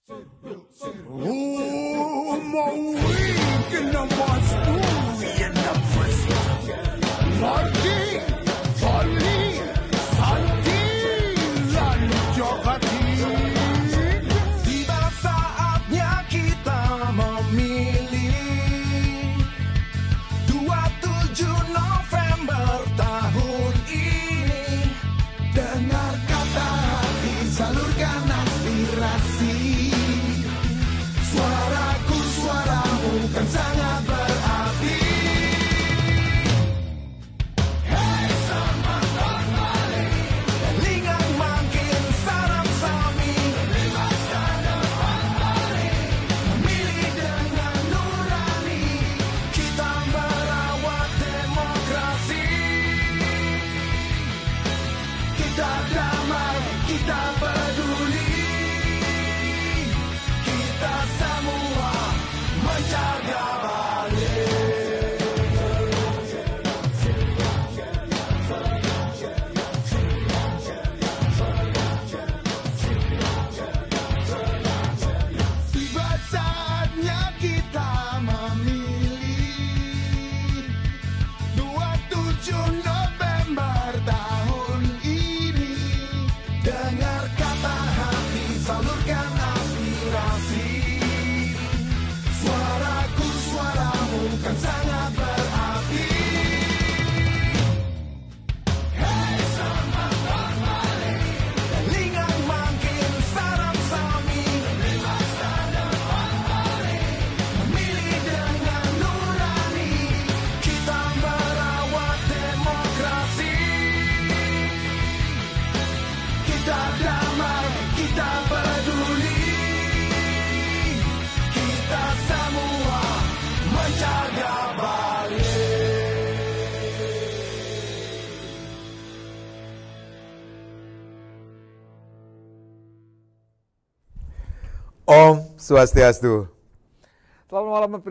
Tiba saatnya kita memilih 27 November tahun ini. Dengar kata hati, salurkan aspirasi. Suaraku, suaramu kan sangat berarti. Hei semangat Bali, lingang makin sarang sami. Masa depan Bali, memilih dengan nurani. Kita merawat demokrasi. Kita damai, kita peduli. Kita semua menjaga Bali. Tiba saatnya kita memilih 27 November tahun ini. Dengar kata hati, salurkan aspirasi. Suaraku, suaramu kan sangat berarti. Hei semangat Bali, lingang makin sarang sami. Masa depan Bali, memilih dengan nurani. Kita merawat demokrasi. Kita damai, kita peduli. Kita semua menjaga Bali. Om Swastiastu. Selamat malam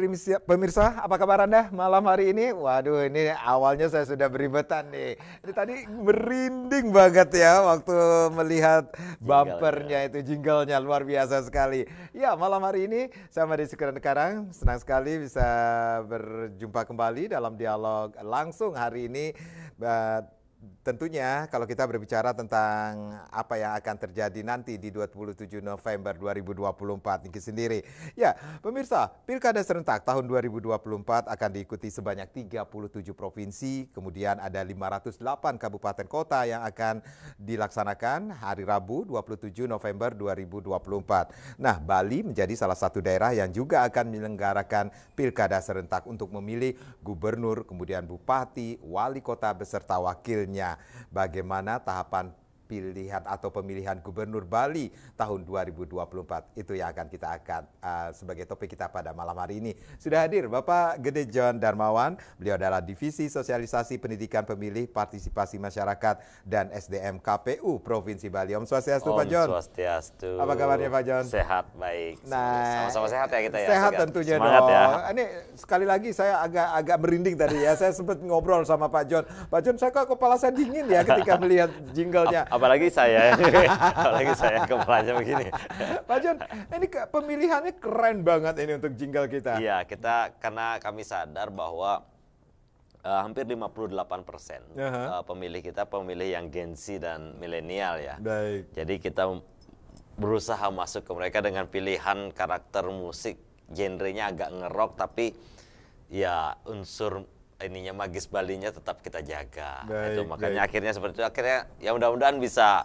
pemirsa, apa kabar Anda malam hari ini? Waduh, ini awalnya saya sudah beribetan nih. Ini tadi merinding banget ya waktu melihat bumpernya itu, jinglenya luar biasa sekali. Ya, malam hari ini saya Made Sekarang senang sekali bisa berjumpa kembali dalam dialog langsung hari ini. Tentunya kalau kita berbicara tentang apa yang akan terjadi nanti di 27 November 2024 ini sendiri. Ya, pemirsa, Pilkada serentak tahun 2024 akan diikuti sebanyak 37 provinsi, kemudian ada 508 kabupaten kota yang akan dilaksanakan hari Rabu 27 November 2024. Nah, Bali menjadi salah satu daerah yang juga akan menyelenggarakan Pilkada serentak untuk memilih gubernur, kemudian bupati, wali kota beserta wakilnya. Bagaimana tahapan pilihan atau pemilihan gubernur Bali tahun 2024 itu yang akan kita sebagai topik kita pada malam hari ini. Sudah hadir Bapak Gede John Darmawan, beliau adalah Divisi Sosialisasi Pendidikan Pemilih Partisipasi Masyarakat dan SDM KPU Provinsi Bali. Om Swastiastu Pak John. Om Swastiastu. Apa kabarnya Pak John? Sehat, baik. Nah, sama-sama sehat ya kita ya. Sehat tentunya Semangat dong. ya. Ini sekali lagi saya agak merinding tadi ya. Saya sempat ngobrol sama Pak John. Pak John, saya kok kepala saya dingin ya ketika melihat jinglenya. Apalagi saya, kepalanya begini. Pak John, ini pemilihannya keren banget ini untuk jingle kita. Iya, karena kami sadar bahwa hampir 58% pemilih kita pemilih yang Gen Z dan milenial ya. Baik. Jadi kita berusaha masuk ke mereka dengan pilihan karakter musik, genrenya agak ngerok tapi ya unsur ininya magis Balinya tetap kita jaga. Baik, itu makanya akhirnya seperti itu. Akhirnya ya mudah-mudahan bisa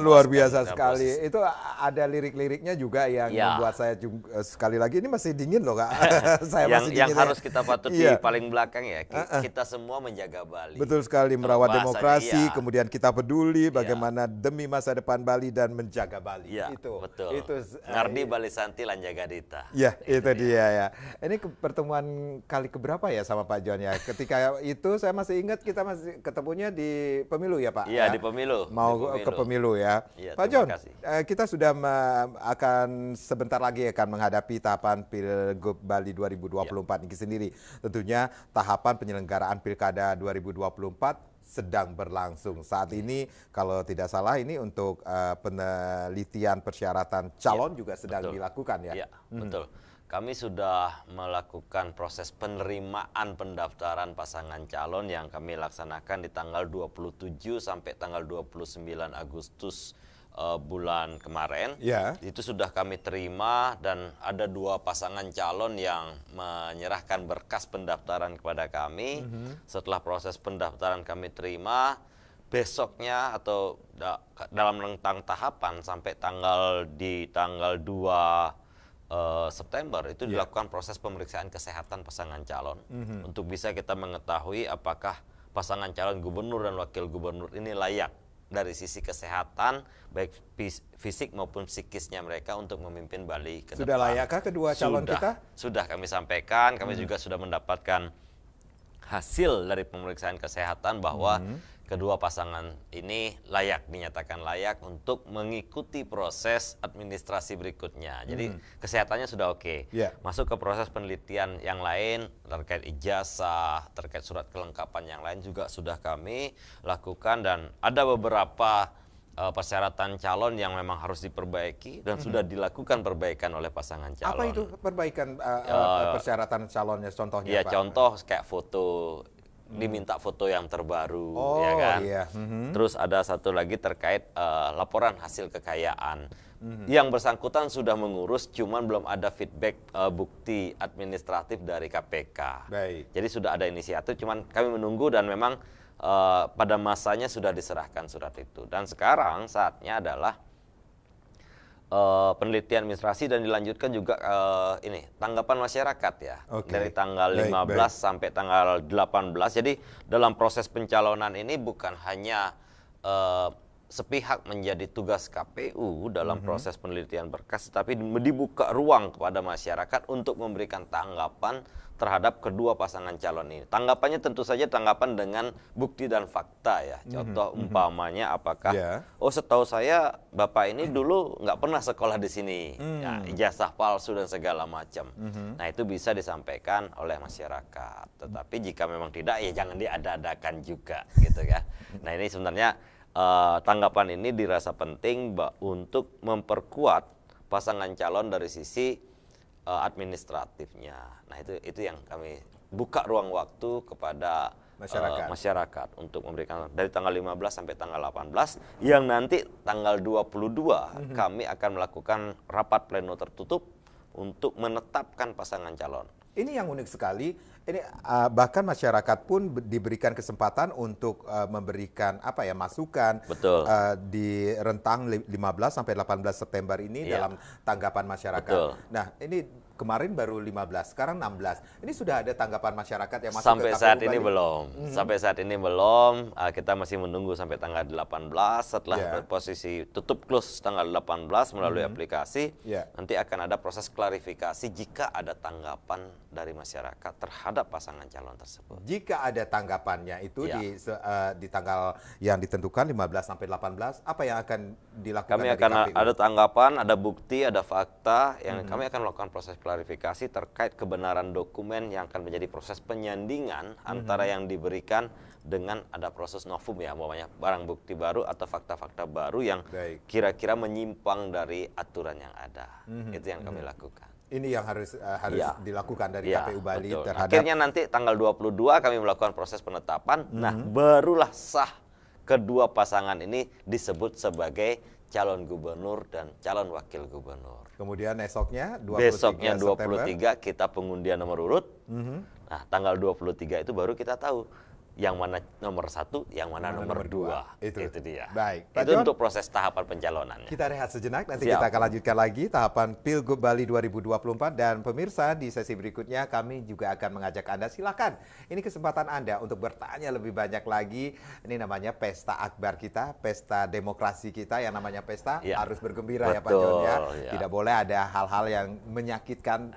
luar biasa sekali. Itu ada lirik-liriknya juga yang membuat saya sekali lagi ini masih dingin loh Kak. Saya yang masih dingin harus kita patut di paling belakang ya. Kita semua menjaga Bali. Betul sekali, merawat demokrasi, kemudian kita peduli bagaimana demi masa depan Bali dan menjaga Bali. Ya, itu betul. Itu Ngardi Bali Santi Lanjaga Dita. Ya, itu dia ya. Ini pertemuan kali keberapa ya sama Pak John ya? Ketika itu saya masih ingat kita masih ketemunya di pemilu ya Pak? Iya, di pemilu. Ke pemilu ya. Ya, Pak John, kita sudah akan sebentar lagi akan menghadapi tahapan Pilgub Bali 2024 ini sendiri. Tentunya tahapan penyelenggaraan Pilkada 2024 sedang berlangsung. Saat ini kalau tidak salah ini untuk penelitian persyaratan calon juga sedang betul. dilakukan ya. Iya, betul. Kami sudah melakukan proses penerimaan pendaftaran pasangan calon yang kami laksanakan di tanggal 27 sampai tanggal 29 Agustus bulan kemarin. Ya. Itu sudah kami terima dan ada 2 pasangan calon yang menyerahkan berkas pendaftaran kepada kami. Setelah proses pendaftaran kami terima, besoknya atau dalam rentang tahapan sampai tanggal 2 September itu dilakukan proses pemeriksaan kesehatan pasangan calon untuk bisa kita mengetahui apakah pasangan calon gubernur dan wakil gubernur ini layak dari sisi kesehatan baik fisik maupun psikisnya mereka untuk memimpin Bali ke Sudah depan. layakkah kedua calon kita? Sudah kami sampaikan, kami juga sudah mendapatkan hasil dari pemeriksaan kesehatan bahwa kedua pasangan ini dinyatakan layak untuk mengikuti proses administrasi berikutnya. Jadi kesehatannya sudah oke. Yeah. Masuk ke proses penelitian yang lain terkait ijazah, terkait surat kelengkapan yang lain juga sudah kami lakukan dan ada beberapa persyaratan calon yang memang harus diperbaiki dan sudah dilakukan perbaikan oleh pasangan calon. Apa itu perbaikan persyaratan calonnya contohnya Ya Pak? contoh kayak foto, diminta foto yang terbaru, Oh, ya kan. iya. Terus ada satu lagi terkait laporan hasil kekayaan. Yang bersangkutan sudah mengurus, cuman belum ada feedback bukti administratif dari KPK. Baik. Jadi sudah ada inisiatif, cuman kami menunggu dan memang pada masanya sudah diserahkan surat itu. Dan sekarang saatnya adalah penelitian administrasi dan dilanjutkan juga ini tanggapan masyarakat ya. Oke. Dari tanggal Baik, 15 baik. sampai tanggal 18. Jadi dalam proses pencalonan ini bukan hanya sepihak menjadi tugas KPU dalam proses penelitian berkas, tapi dibuka ruang kepada masyarakat untuk memberikan tanggapan terhadap kedua pasangan calon ini. Tanggapannya tentu saja tanggapan dengan bukti dan fakta ya. Contoh umpamanya apakah, Ya. oh setahu saya Bapak ini dulu nggak pernah sekolah di sini, ya, ijazah palsu dan segala macam. Nah itu bisa disampaikan oleh masyarakat. Tetapi jika memang tidak, ya jangan diada-adakan juga, gitu ya. Nah ini sebenarnya tanggapan ini dirasa penting untuk memperkuat pasangan calon dari sisi administratifnya. Nah itu yang kami buka ruang waktu kepada masyarakat untuk memberikan dari tanggal 15 sampai tanggal 18 yang nanti tanggal 22 kami akan melakukan rapat pleno tertutup untuk menetapkan pasangan calon. Ini yang unik sekali. Ini bahkan masyarakat pun diberikan kesempatan untuk memberikan masukan. Betul. Di rentang 15 sampai 18 September ini dalam tanggapan masyarakat. Betul. Nah, ini kemarin baru 15, sekarang 16. Ini sudah ada tanggapan masyarakat yang masuk Sampai ke KPU saat Bali? ini belum. Sampai saat ini belum. Kita masih menunggu sampai tanggal 18 setelah posisi tutup close tanggal 18 melalui aplikasi. Nanti akan ada proses klarifikasi jika ada tanggapan dari masyarakat terhadap pasangan calon tersebut. Jika ada tanggapannya itu di tanggal yang ditentukan 15 sampai 18, apa yang akan dilakukan Kami dari akan KPU? ada tanggapan, ada bukti, ada fakta yang kami akan melakukan proses klarifikasi terkait kebenaran dokumen yang akan menjadi proses penyandingan antara yang diberikan dengan ada proses novum ya, umpamanya barang bukti baru atau fakta-fakta baru yang kira-kira menyimpang dari aturan yang ada. Itu yang kami lakukan. Ini yang harus dilakukan dari KPU Bali betul. terhadap Akhirnya nanti tanggal 22 kami melakukan proses penetapan. Nah, barulah sah kedua pasangan ini disebut sebagai calon gubernur dan calon wakil gubernur. Kemudian esoknya 23 Besoknya September. 23 kita pengundian nomor urut. Nah, tanggal 23 itu baru kita tahu yang mana nomor 1, yang mana nomor 2. Itu dia. Baik. Pak Itu John, untuk proses tahapan pencalonannya. kita rehat sejenak, nanti Siap. kita akan lanjutkan lagi tahapan Pilgub Bali 2024. Dan pemirsa, di sesi berikutnya kami juga akan mengajak Anda, silakan. Ini kesempatan Anda untuk bertanya lebih banyak lagi. Ini namanya pesta akbar kita, pesta demokrasi kita. Yang namanya pesta harus bergembira ya Pak John ya. Tidak boleh ada hal-hal yang menyakitkan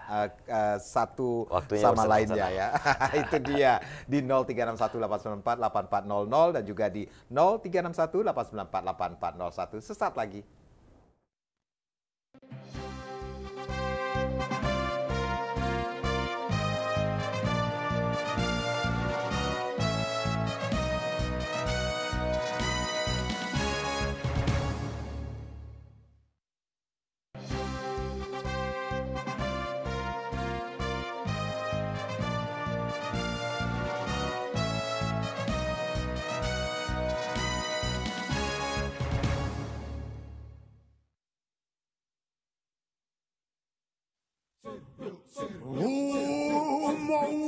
satu Waktunya sama bersama-sama. lainnya ya. Itu dia di 0361-894-8400 dan juga di 0361-894-8401. Sesaat lagi. Uma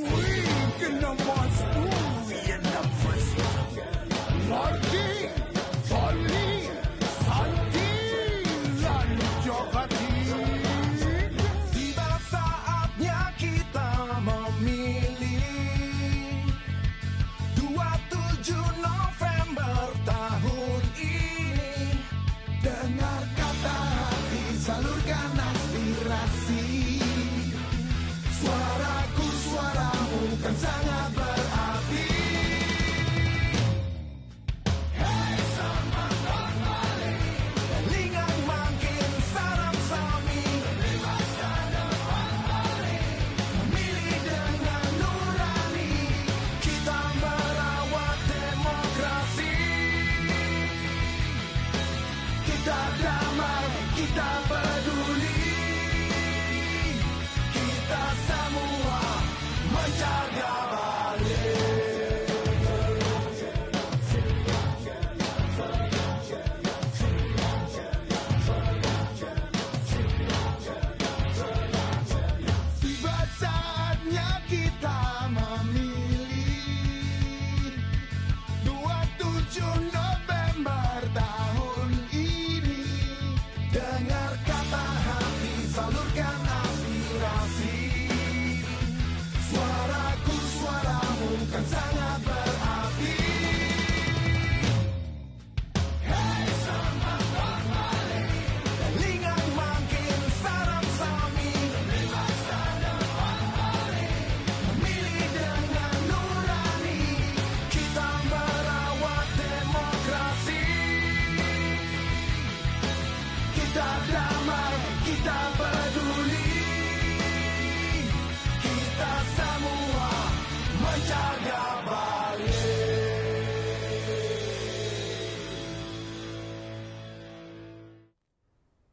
week in the month, in the first Marti, Toli, Santi, dan Jogati. Tiba saatnya kita memilih 27 November tahun ini. Dengar kata hati, salurkan aspirasi. Suaraku, suaramu kan sangat berarti. Hei semangat balik, lingang makin sarang sami. Bebaskan depan balik, memilih dengan nurani. Kita merawat demokrasi. Kita damai, kita peduli. Kita semua menjaga balik. Tiba saatnya kita memilih 27 November tahun ini. Dengar kata hati, salurkan aspirasi. Suaraku, suaramu kan sangat berarti. Hei semangat balik, lingang makin sarang sami. Bebaskan depan balik, memilih dengan nurani. Kita merawat demokrasi. Kita damai, kita peduli. Kita semua menjaga balik.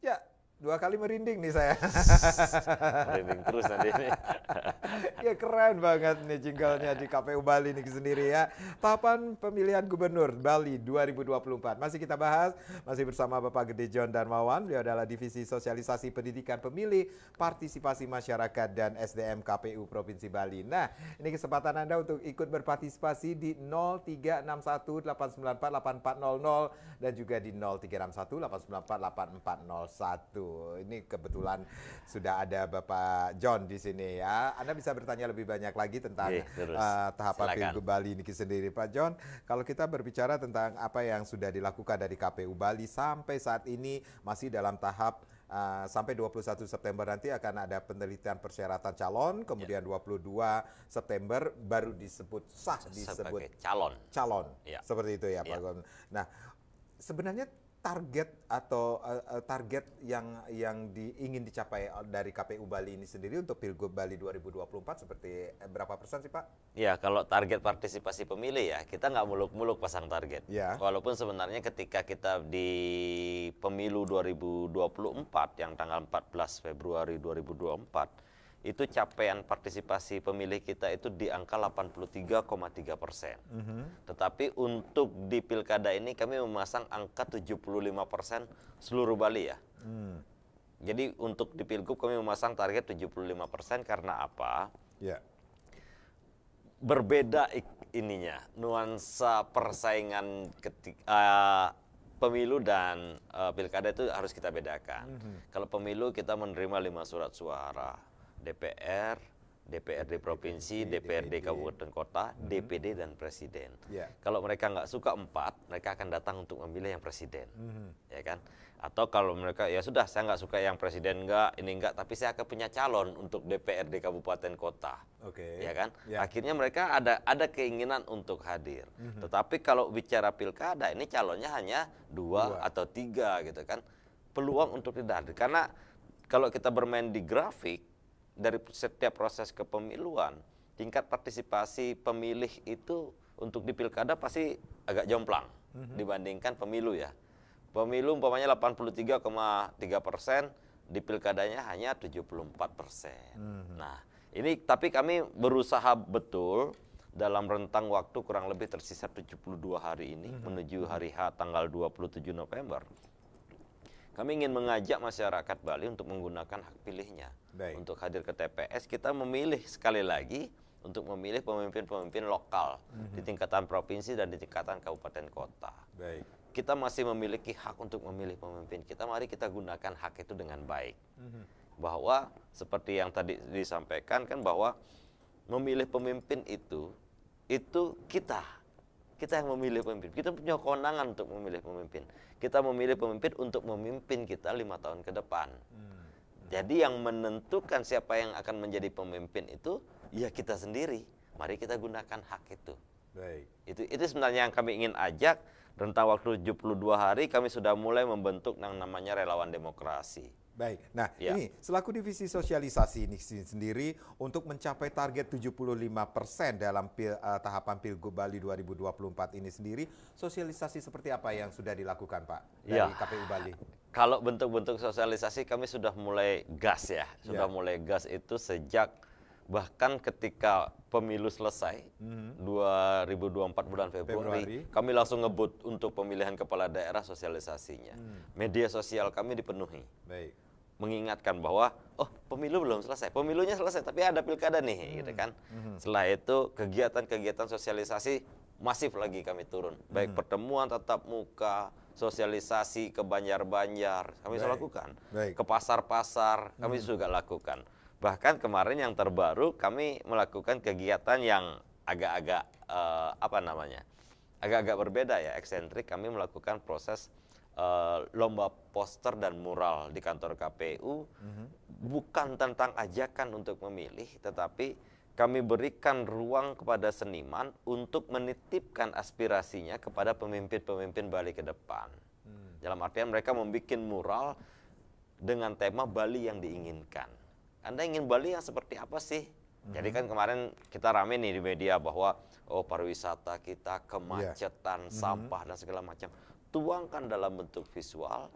Ya, 2 kali merinding nih saya. Merinding terus nanti ini. Ya keren banget nih jinglenya di KPU Bali nih sendiri ya. Tahapan pemilihan gubernur Bali 2024. Masih kita bahas, masih bersama Bapak Gede John Darmawan. Beliau adalah Divisi Sosialisasi Pendidikan Pemilih, Partisipasi Masyarakat dan SDM KPU Provinsi Bali. Nah, ini kesempatan Anda untuk ikut berpartisipasi di 0361894800 dan juga di 0361894801. Ini kebetulan sudah ada Bapak John di sini ya. Anda bisa bertanya lebih banyak lagi tentang tahapan Silakan. Pilgub Bali ini sendiri, Pak John. Kalau kita berbicara tentang apa yang sudah dilakukan dari KPU Bali sampai saat ini masih dalam tahap sampai 21 September nanti akan ada penelitian persyaratan calon, kemudian 22 September baru disebut sah Sebagai calon. Ya. seperti itu ya Pak Ya. Gon. Nah, sebenarnya target atau target yang ingin dicapai dari KPU Bali ini sendiri untuk Pilgub Bali 2024 seperti berapa persen sih Pak? Ya, kalau target partisipasi pemilih ya, kita nggak muluk-muluk pasang target. Ya. Walaupun sebenarnya ketika kita di pemilu 2024 yang tanggal 14 Februari 2024, itu capaian partisipasi pemilih kita itu di angka 83,3%. Tetapi untuk di pilkada ini kami memasang angka 75% seluruh Bali ya. Jadi untuk di Pilgub kami memasang target 75% karena apa? Ya. Berbeda ininya, nuansa persaingan pemilu dan pilkada itu harus kita bedakan. Kalau pemilu kita menerima 5 surat suara, DPR, DPRD provinsi, DPRD kabupaten kota, DPD dan presiden. Yeah. Kalau mereka nggak suka 4, mereka akan datang untuk memilih yang presiden, ya kan? Atau kalau mereka ya sudah saya nggak suka yang presiden ini enggak, tapi saya akan punya calon untuk DPRD kabupaten kota, Oke. ya kan? Yeah. Akhirnya mereka ada keinginan untuk hadir. Tetapi kalau bicara pilkada ini calonnya hanya 2 atau 3 gitu kan, peluang untuk tidak hadir. Karena kalau kita bermain di grafik dari setiap proses kepemiluan, tingkat partisipasi pemilih itu untuk di pilkada pasti agak jomplang dibandingkan pemilu ya. Pemilu umpamanya 83,3%, di pilkadanya hanya 74%. Nah, ini tapi kami berusaha betul dalam rentang waktu kurang lebih tersisa 72 hari ini menuju hari H tanggal 27 November. Kami ingin mengajak masyarakat Bali untuk menggunakan hak pilihnya. Baik. Untuk hadir ke TPS, kita memilih sekali lagi untuk memilih pemimpin-pemimpin lokal di tingkatan provinsi dan di tingkatan kabupaten kota. Baik. Kita masih memiliki hak untuk memilih pemimpin kita, mari kita gunakan hak itu dengan baik. Bahwa seperti yang tadi disampaikan kan, bahwa memilih pemimpin itu kita yang memilih pemimpin. Kita punya kewenangan untuk memilih pemimpin. Kita memilih pemimpin untuk memimpin kita 5 tahun ke depan. Jadi yang menentukan siapa yang akan menjadi pemimpin itu ya kita sendiri. Mari kita gunakan hak itu. Baik. Itu sebenarnya yang kami ingin ajak. Rentang waktu 72 hari kami sudah mulai membentuk yang namanya Relawan Demokrasi. Baik. Nah, Ya. ini selaku divisi sosialisasi ini sendiri untuk mencapai target 75% dalam tahapan Pilgub Bali 2024 ini sendiri, sosialisasi seperti apa yang sudah dilakukan, Pak, dari Ya. KPU Bali? Kalau bentuk-bentuk sosialisasi kami sudah mulai gas ya. Sudah mulai gas itu sejak bahkan ketika pemilu selesai 2024 bulan Februari, kami langsung ngebut untuk pemilihan kepala daerah sosialisasinya. Media sosial kami dipenuhi. Baik. Mengingatkan bahwa pemilu belum selesai, pemilunya selesai tapi ada pilkada nih gitu kan. Setelah itu kegiatan-kegiatan sosialisasi masif lagi kami turun, baik pertemuan tatap muka, sosialisasi ke Banjar-Banjar kami sudah lakukan, Baik. ke pasar-pasar kami juga lakukan. Bahkan kemarin yang terbaru kami melakukan kegiatan yang agak-agak agak-agak berbeda ya, eksentrik. Kami melakukan proses lomba poster dan mural di kantor KPU, bukan tentang ajakan untuk memilih, tetapi kami berikan ruang kepada seniman untuk menitipkan aspirasinya kepada pemimpin-pemimpin Bali ke depan. Dalam artian mereka membuat mural dengan tema Bali yang diinginkan. Anda ingin Bali yang seperti apa sih? Jadi kan kemarin kita rame nih di media bahwa pariwisata kita kemacetan, sampah dan segala macam. Tuangkan dalam bentuk visual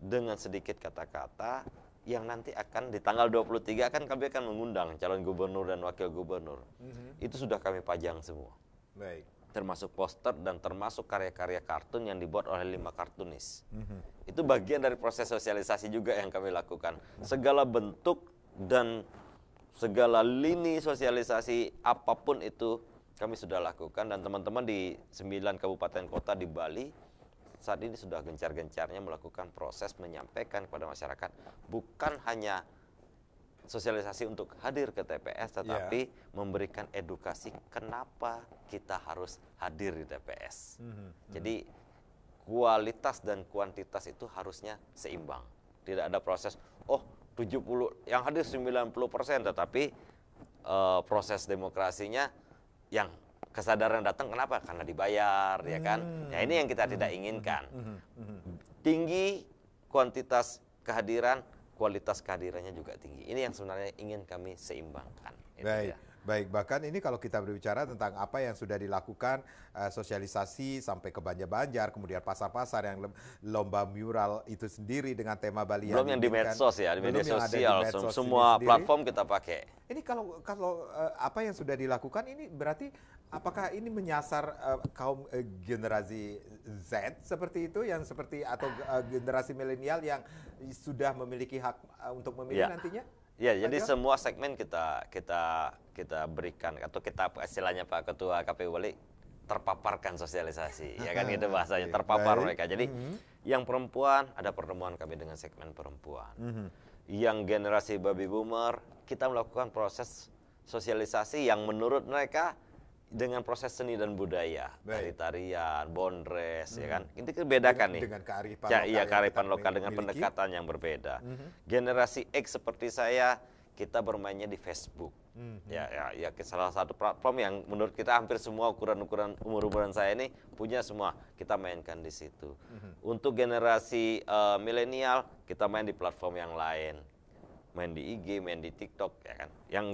dengan sedikit kata-kata yang nanti akan di tanggal 23 kami akan mengundang calon gubernur dan wakil gubernur. Itu sudah kami pajang semua. Baik. Termasuk poster dan termasuk karya-karya kartun yang dibuat oleh 5 kartunis. Itu bagian dari proses sosialisasi juga yang kami lakukan. Segala bentuk dan segala lini sosialisasi apapun itu kami sudah lakukan, dan teman-teman di 9 kabupaten kota di Bali saat ini sudah gencar-gencarnya melakukan proses menyampaikan kepada masyarakat, bukan hanya sosialisasi untuk hadir ke TPS, tetapi memberikan edukasi kenapa kita harus hadir di TPS. Jadi kualitas dan kuantitas itu harusnya seimbang. Tidak ada proses 70 yang hadir 90%, tetapi proses demokrasinya yang kesadaran datang kenapa? Karena dibayar, ya kan? Ya ini yang kita tidak inginkan. Tinggi kuantitas kehadiran, kualitas kehadirannya juga tinggi. Ini yang sebenarnya ingin kami seimbangkan. Baik. Baik, bahkan ini kalau kita berbicara tentang apa yang sudah dilakukan, sosialisasi sampai ke Banjar-Banjar, kemudian pasar-pasar yang lomba mural itu sendiri dengan tema Bali. Belum yang di medsos ya, di media sosial, semua platform kita pakai. Ini kalau apa yang sudah dilakukan ini berarti apakah ini menyasar kaum generasi Z seperti itu, yang seperti atau generasi milenial yang sudah memiliki hak untuk memilih nantinya? Ya, jadi semua segmen kita berikan, atau kita istilahnya Pak Ketua KPU Bali terpaparkan sosialisasi, ya kan gitu bahasanya, terpapar mereka. Jadi yang perempuan ada pertemuan kami dengan segmen perempuan. Yang generasi baby boomer kita melakukan proses sosialisasi yang menurut mereka dengan proses seni dan budaya, tari-tarian, bondres, ya kan. Itu bedakan nih. Dengan kearifan lokal. Iya, kearifan lokal dengan pendekatan yang berbeda. Generasi X seperti saya, kita bermainnya di Facebook. Ya, salah satu platform yang menurut kita hampir semua ukuran-ukuran umur-umuran saya ini punya semua, kita mainkan di situ. Untuk generasi milenial, kita main di platform yang lain. Main di IG, main di TikTok, ya kan. Yang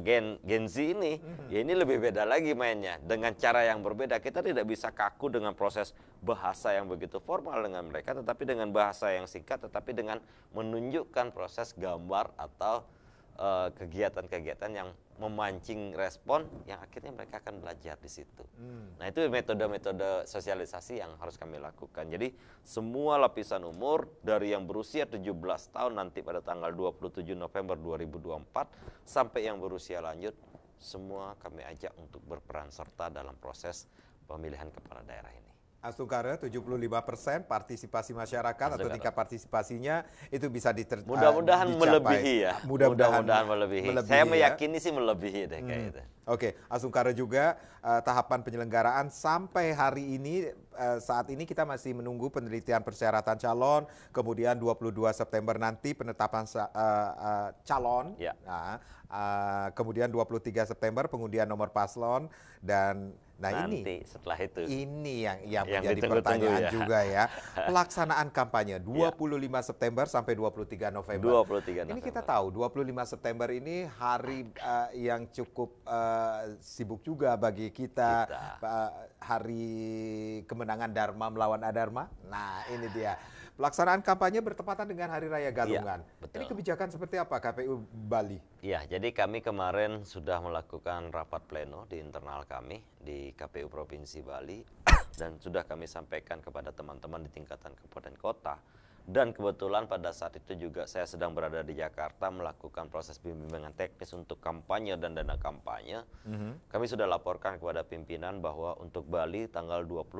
Gen Z ini, ya ini lebih beda lagi mainnya. Dengan cara yang berbeda, kita tidak bisa kaku dengan proses bahasa yang begitu formal dengan mereka, tetapi dengan bahasa yang singkat, tetapi dengan menunjukkan proses gambar atau kegiatan-kegiatan yang memancing respon yang akhirnya mereka akan belajar di situ. Nah, itu metode-metode sosialisasi yang harus kami lakukan. Jadi semua lapisan umur dari yang berusia 17 tahun nanti pada tanggal 27 November 2024 sampai yang berusia lanjut, semua kami ajak untuk berperan serta dalam proses pemilihan kepala daerah ini. Asungkara 75% partisipasi masyarakat atau tingkat partisipasinya itu bisa mudah-mudahan melebihi ya. Mudah-mudahan melebihi. Saya meyakini sih melebihi deh kayak itu. Oke, Asungkara juga tahapan penyelenggaraan sampai hari ini saat ini kita masih menunggu penelitian persyaratan calon, kemudian 22 September nanti penetapan calon. Ya. Nah, kemudian 23 September pengundian nomor paslon dan nanti setelah itu ini yang menjadi pertanyaan ya. Juga ya. Pelaksanaan kampanye 25 September sampai 23 November. 23 November. Ini kita tahu 25 September ini hari yang cukup sibuk juga bagi kita. Hari kemenangan Dharma melawan Adharma. Nah, ini dia. Pelaksanaan kampanye bertepatan dengan Hari Raya Galungan. Ini kebijakan seperti apa KPU Bali? Iya, jadi kami kemarin sudah melakukan rapat pleno di internal kami di KPU Provinsi Bali dan sudah kami sampaikan kepada teman-teman di tingkatan kabupaten kota. Dan kebetulan pada saat itu juga saya sedang berada di Jakarta melakukan proses bimbingan teknis untuk kampanye dan dana kampanye. Kami sudah laporkan kepada pimpinan bahwa untuk Bali tanggal 25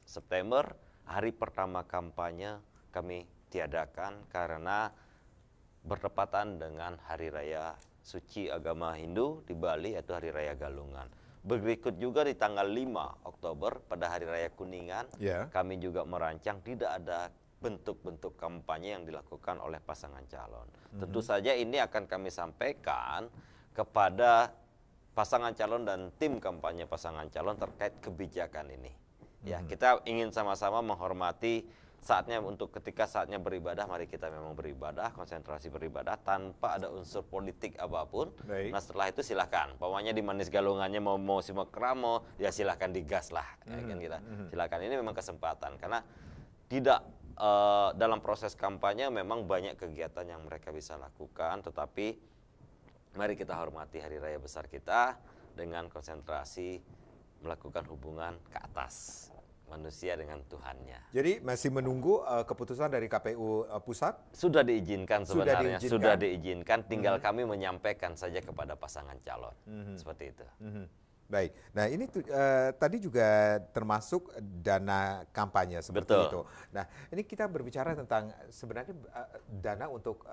September hari pertama kampanye kami tiadakan karena bertepatan dengan Hari Raya Suci Agama Hindu di Bali yaitu Hari Raya Galungan. Berikut juga di tanggal 5 Oktober pada Hari Raya Kuningan kami juga merancang tidak ada bentuk-bentuk kampanye yang dilakukan oleh pasangan calon. Tentu saja ini akan kami sampaikan kepada pasangan calon dan tim kampanye pasangan calon terkait kebijakan ini. Ya, kita ingin sama-sama menghormati saatnya ketika saatnya beribadah, mari kita memang beribadah, konsentrasi beribadah tanpa ada unsur politik apapun. Nah, setelah itu silakan. Pokoknya di manis galungannya mau simakramo, ya silakan digas lah. Kan kita. Silakan, ini memang kesempatan karena tidak dalam proses kampanye memang banyak kegiatan yang mereka bisa lakukan, tetapi mari kita hormati hari raya besar kita dengan konsentrasi melakukan hubungan ke atas manusia dengan Tuhannya. Jadi masih menunggu keputusan dari KPU pusat? Sudah diizinkan sebenarnya, sudah diizinkan. Tinggal kami menyampaikan saja kepada pasangan calon, seperti itu. Baik, nah ini tadi juga termasuk dana kampanye seperti itu. Nah ini kita berbicara tentang sebenarnya dana untuk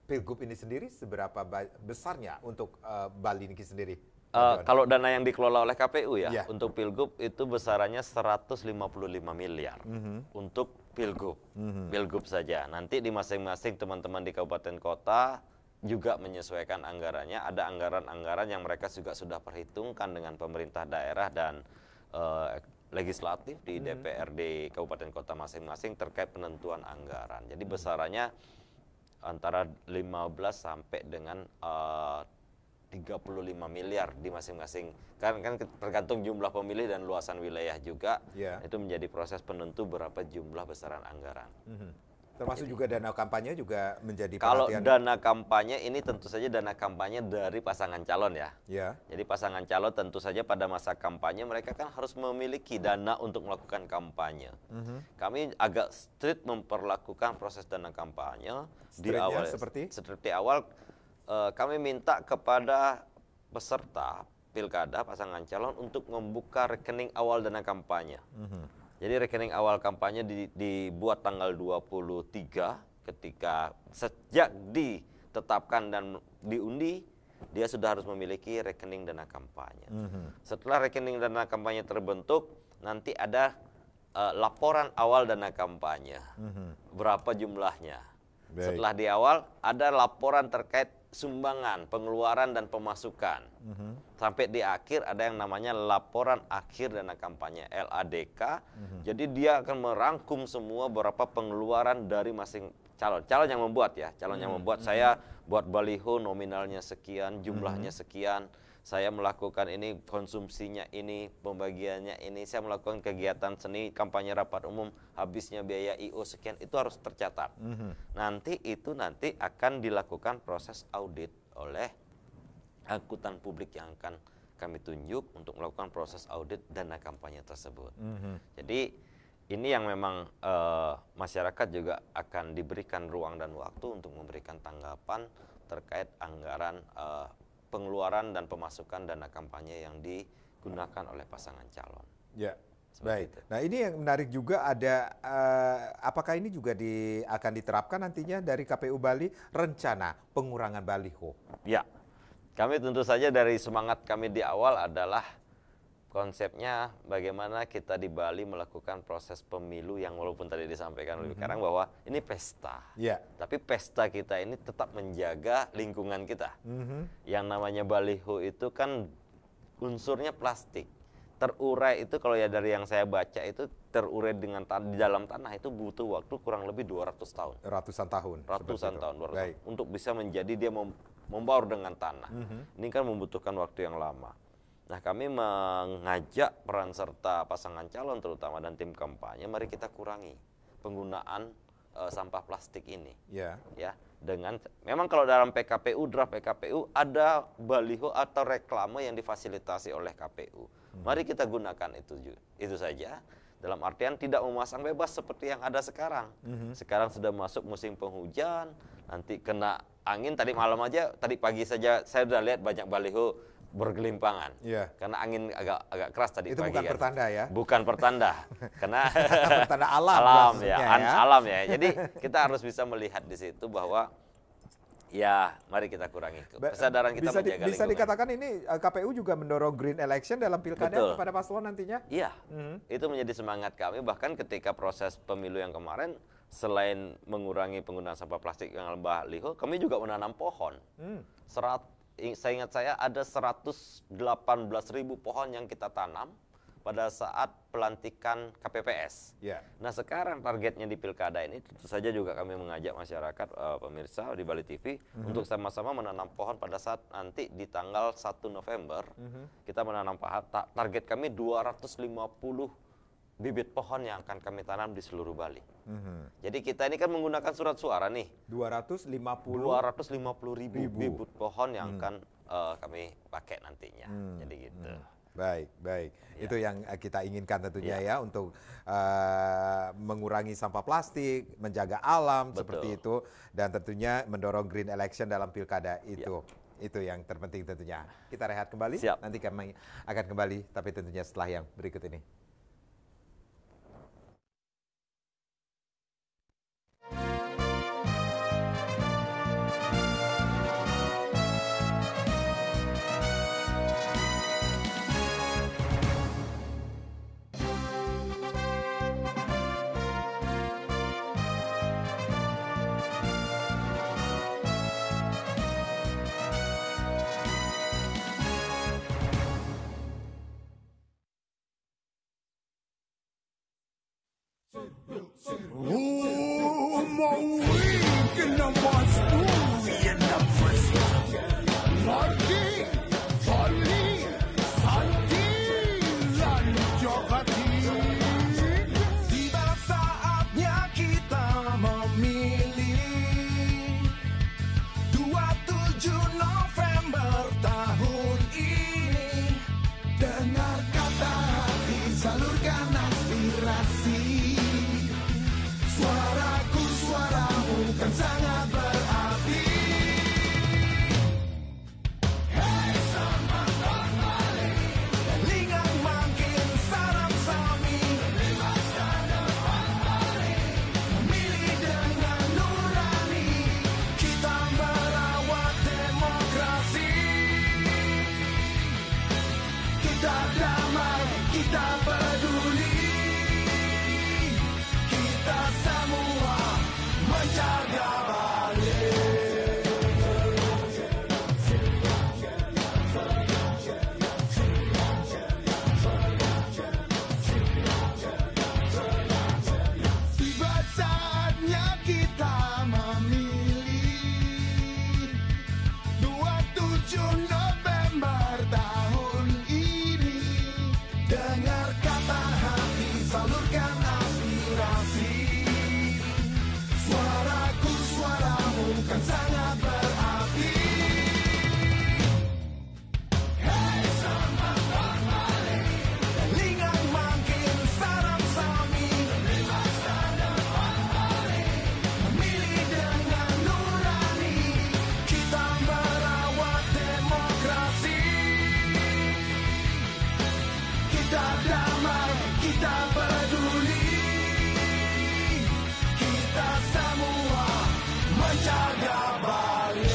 Pilgub ini sendiri seberapa besarnya untuk Bali ini sendiri? Kalau dana yang dikelola oleh KPU ya, untuk Pilgub itu besarannya 155 miliar untuk Pilgub, Pilgub saja. Nanti di masing-masing teman-teman di kabupaten kota juga menyesuaikan anggarannya. Ada anggaran-anggaran yang mereka juga sudah perhitungkan dengan pemerintah daerah dan legislatif di DPRD kabupaten kota masing-masing terkait penentuan anggaran. Jadi besarannya antara 15 sampai dengan 35 miliar di masing-masing, kan tergantung jumlah pemilih dan luasan wilayah juga. Itu menjadi proses penentu berapa jumlah besaran anggaran. Termasuk juga dana kampanye juga menjadi kalau perhatian. Dana kampanye ini tentu saja dana kampanye dari pasangan calon ya. Jadi pasangan calon tentu saja pada masa kampanye mereka kan harus memiliki dana untuk melakukan kampanye. Kami agak strict memperlakukan proses dana kampanye di awal. Seperti awal kami minta kepada peserta pilkada pasangan calon untuk membuka rekening awal dana kampanye. Jadi rekening awal kampanye dibuat tanggal 23 ketika sejak ditetapkan dan diundi dia sudah harus memiliki rekening dana kampanye. Setelah rekening dana kampanye terbentuk nanti ada laporan awal dana kampanye. Berapa jumlahnya. Setelah di awal ada laporan terkait sumbangan, pengeluaran dan pemasukan. Sampai di akhir ada yang namanya laporan akhir dana kampanye LADK. Jadi dia akan merangkum semua berapa pengeluaran dari masing calon. Calon yang membuat ya, calon yang membuat saya buat baliho nominalnya sekian, jumlahnya sekian. saya melakukan ini, konsumsinya ini, pembagiannya ini, saya melakukan kegiatan seni, kampanye rapat umum, habisnya biaya IO sekian, itu harus tercatat. Nanti akan dilakukan proses audit oleh angkutan publik yang akan kami tunjuk untuk melakukan proses audit dana kampanye tersebut. Jadi ini yang memang masyarakat juga akan diberikan ruang dan waktu untuk memberikan tanggapan terkait anggaran pengeluaran dan pemasukan dana kampanye yang digunakan oleh pasangan calon. Ya, Seperti baik. itu. Nah ini yang menarik juga ada, apakah ini juga akan diterapkan nantinya dari KPU Bali rencana pengurangan baliho? Ya, kami tentu saja dari semangat kami di awal adalah konsepnya bagaimana kita di Bali melakukan proses pemilu yang walaupun tadi disampaikan oleh Karang bahwa ini pesta. Ya. Tapi pesta kita ini tetap menjaga lingkungan kita. Yang namanya baliho itu kan unsurnya plastik. Terurai itu kalau ya dari yang saya baca itu terurai dengan di dalam tanah itu butuh waktu kurang lebih 200 tahun. Ratusan tahun. Ratusan tahun, 200 Baik. tahun. Untuk bisa menjadi dia membaur dengan tanah. Ini kan membutuhkan waktu yang lama. Nah, kami mengajak peran serta pasangan calon terutama dan tim kampanye, mari kita kurangi penggunaan sampah plastik ini. Ya. Ya, dengan memang kalau dalam PKPU, draft PKPU ada baliho atau reklame yang difasilitasi oleh KPU. Mari kita gunakan itu saja. Dalam artian tidak memasang bebas seperti yang ada sekarang. Sekarang sudah masuk musim penghujan, nanti kena angin. Tadi malam aja, tadi pagi saja saya sudah lihat banyak baliho bergelimpangan. Iya. Karena angin agak keras tadi Itu pagi. bukan kan. pertanda ya? Bukan pertanda. Karena Pertanda alam. alam maksudnya ya, alam ya. Jadi kita harus bisa melihat di situ bahwa ya mari kita kurangi kesadaran kita menjaga Bisa lingkungan. dikatakan ini KPU juga mendorong green election dalam pilkada Betul. kepada paslon nantinya? Iya, itu menjadi semangat kami. Bahkan ketika proses pemilu yang kemarin, selain mengurangi penggunaan sampah plastik yang baliho, kami juga menanam pohon. Saya ingat saya ada 118.000 pohon yang kita tanam pada saat pelantikan KPPS. Ya. Nah sekarang targetnya di pilkada ini tentu saja juga kami mengajak masyarakat pemirsa di Bali TV untuk sama-sama menanam pohon pada saat nanti di tanggal 1 November kita menanam pohon. Target kami 250 bibit pohon yang akan kami tanam di seluruh Bali. Jadi kita ini kan menggunakan surat suara nih. 250.000 bibit pohon yang akan kami pakai nantinya. Jadi gitu. Baik. Ya. Itu yang kita inginkan tentunya ya untuk mengurangi sampah plastik, menjaga alam seperti itu, dan tentunya mendorong green election dalam pilkada itu. Itu yang terpenting tentunya. Kita rehat kembali. Siap. Nanti kami akan kembali, tapi tentunya setelah yang berikut ini. Tiba saatnya kita memilih 27 November tahun ini. Dengar kata hati, salurkan aspirasi. Suaraku, suaramu kan sangat berarti. kan sangat berarti. Hei selamat kembali, telingang makin sarang sami, bebas dan dapat balik, memilih dengan nurani, kita merawat demokrasi. Kita damai, kita peduli, kita semua menjaga Bali.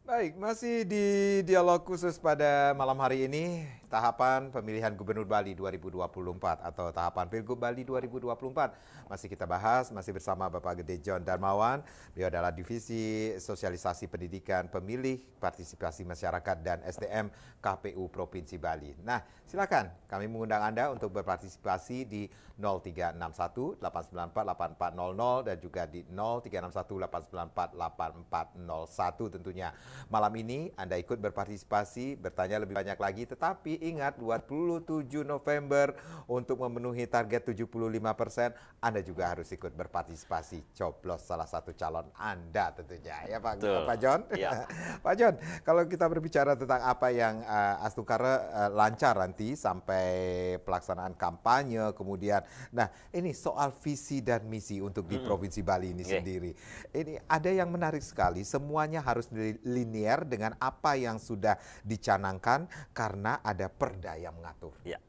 Baik, masih di dialog khusus pada malam hari ini, tahapan pemilihan Gubernur Bali 2024 atau tahapan Pilgub Bali 2024. Masih kita bahas, masih bersama Bapak Gede John Darmawan. Beliau adalah Divisi Sosialisasi Pendidikan Pemilih, Partisipasi Masyarakat dan SDM KPU Provinsi Bali. Nah, silakan kami mengundang Anda untuk berpartisipasi di 0361 894 8400 dan juga di 0361 894 8401 tentunya. Malam ini Anda ikut berpartisipasi, bertanya lebih banyak lagi, tetapi ingat 27 November untuk memenuhi target 75%, Anda juga harus ikut berpartisipasi, coblos salah satu calon Anda tentunya, ya Pak, Pak John. Ya. Pak John, kalau kita berbicara tentang apa yang Astungkara lancar nanti sampai pelaksanaan kampanye, kemudian, nah ini soal visi dan misi untuk di Provinsi Bali ini sendiri. Ini ada yang menarik sekali, semuanya harus linear dengan apa yang sudah dicanangkan karena ada perda yang mengatur. Ya.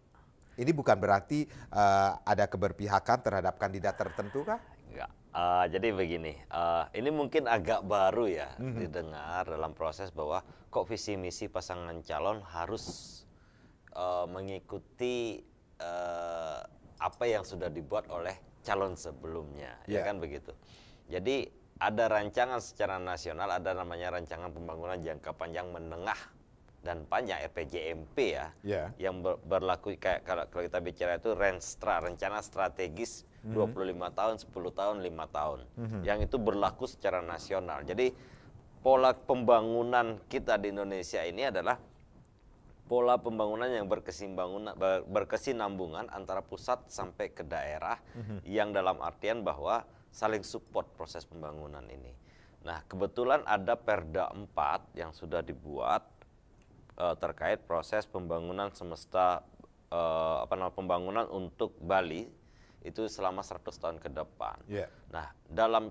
Ini bukan berarti ada keberpihakan terhadap kandidat tertentu kah? Enggak. Jadi begini, ini mungkin agak baru ya didengar dalam proses bahwa kok visi misi pasangan calon harus mengikuti apa yang sudah dibuat oleh calon sebelumnya, ya kan begitu. Jadi ada rancangan secara nasional, ada namanya rancangan pembangunan jangka panjang, menengah dan panjang RPJMP ya, yang berlaku kayak kalau kita bicara itu rencana strategis 25 tahun, 10 tahun, 5 tahun, yang itu berlaku secara nasional. Jadi pola pembangunan kita di Indonesia ini adalah pola pembangunan yang berkesinambungan antara pusat sampai ke daerah, yang dalam artian bahwa saling support proses pembangunan ini. Nah, kebetulan ada Perda 4 yang sudah dibuat terkait proses pembangunan semesta pembangunan untuk Bali itu selama 100 tahun ke depan. Nah,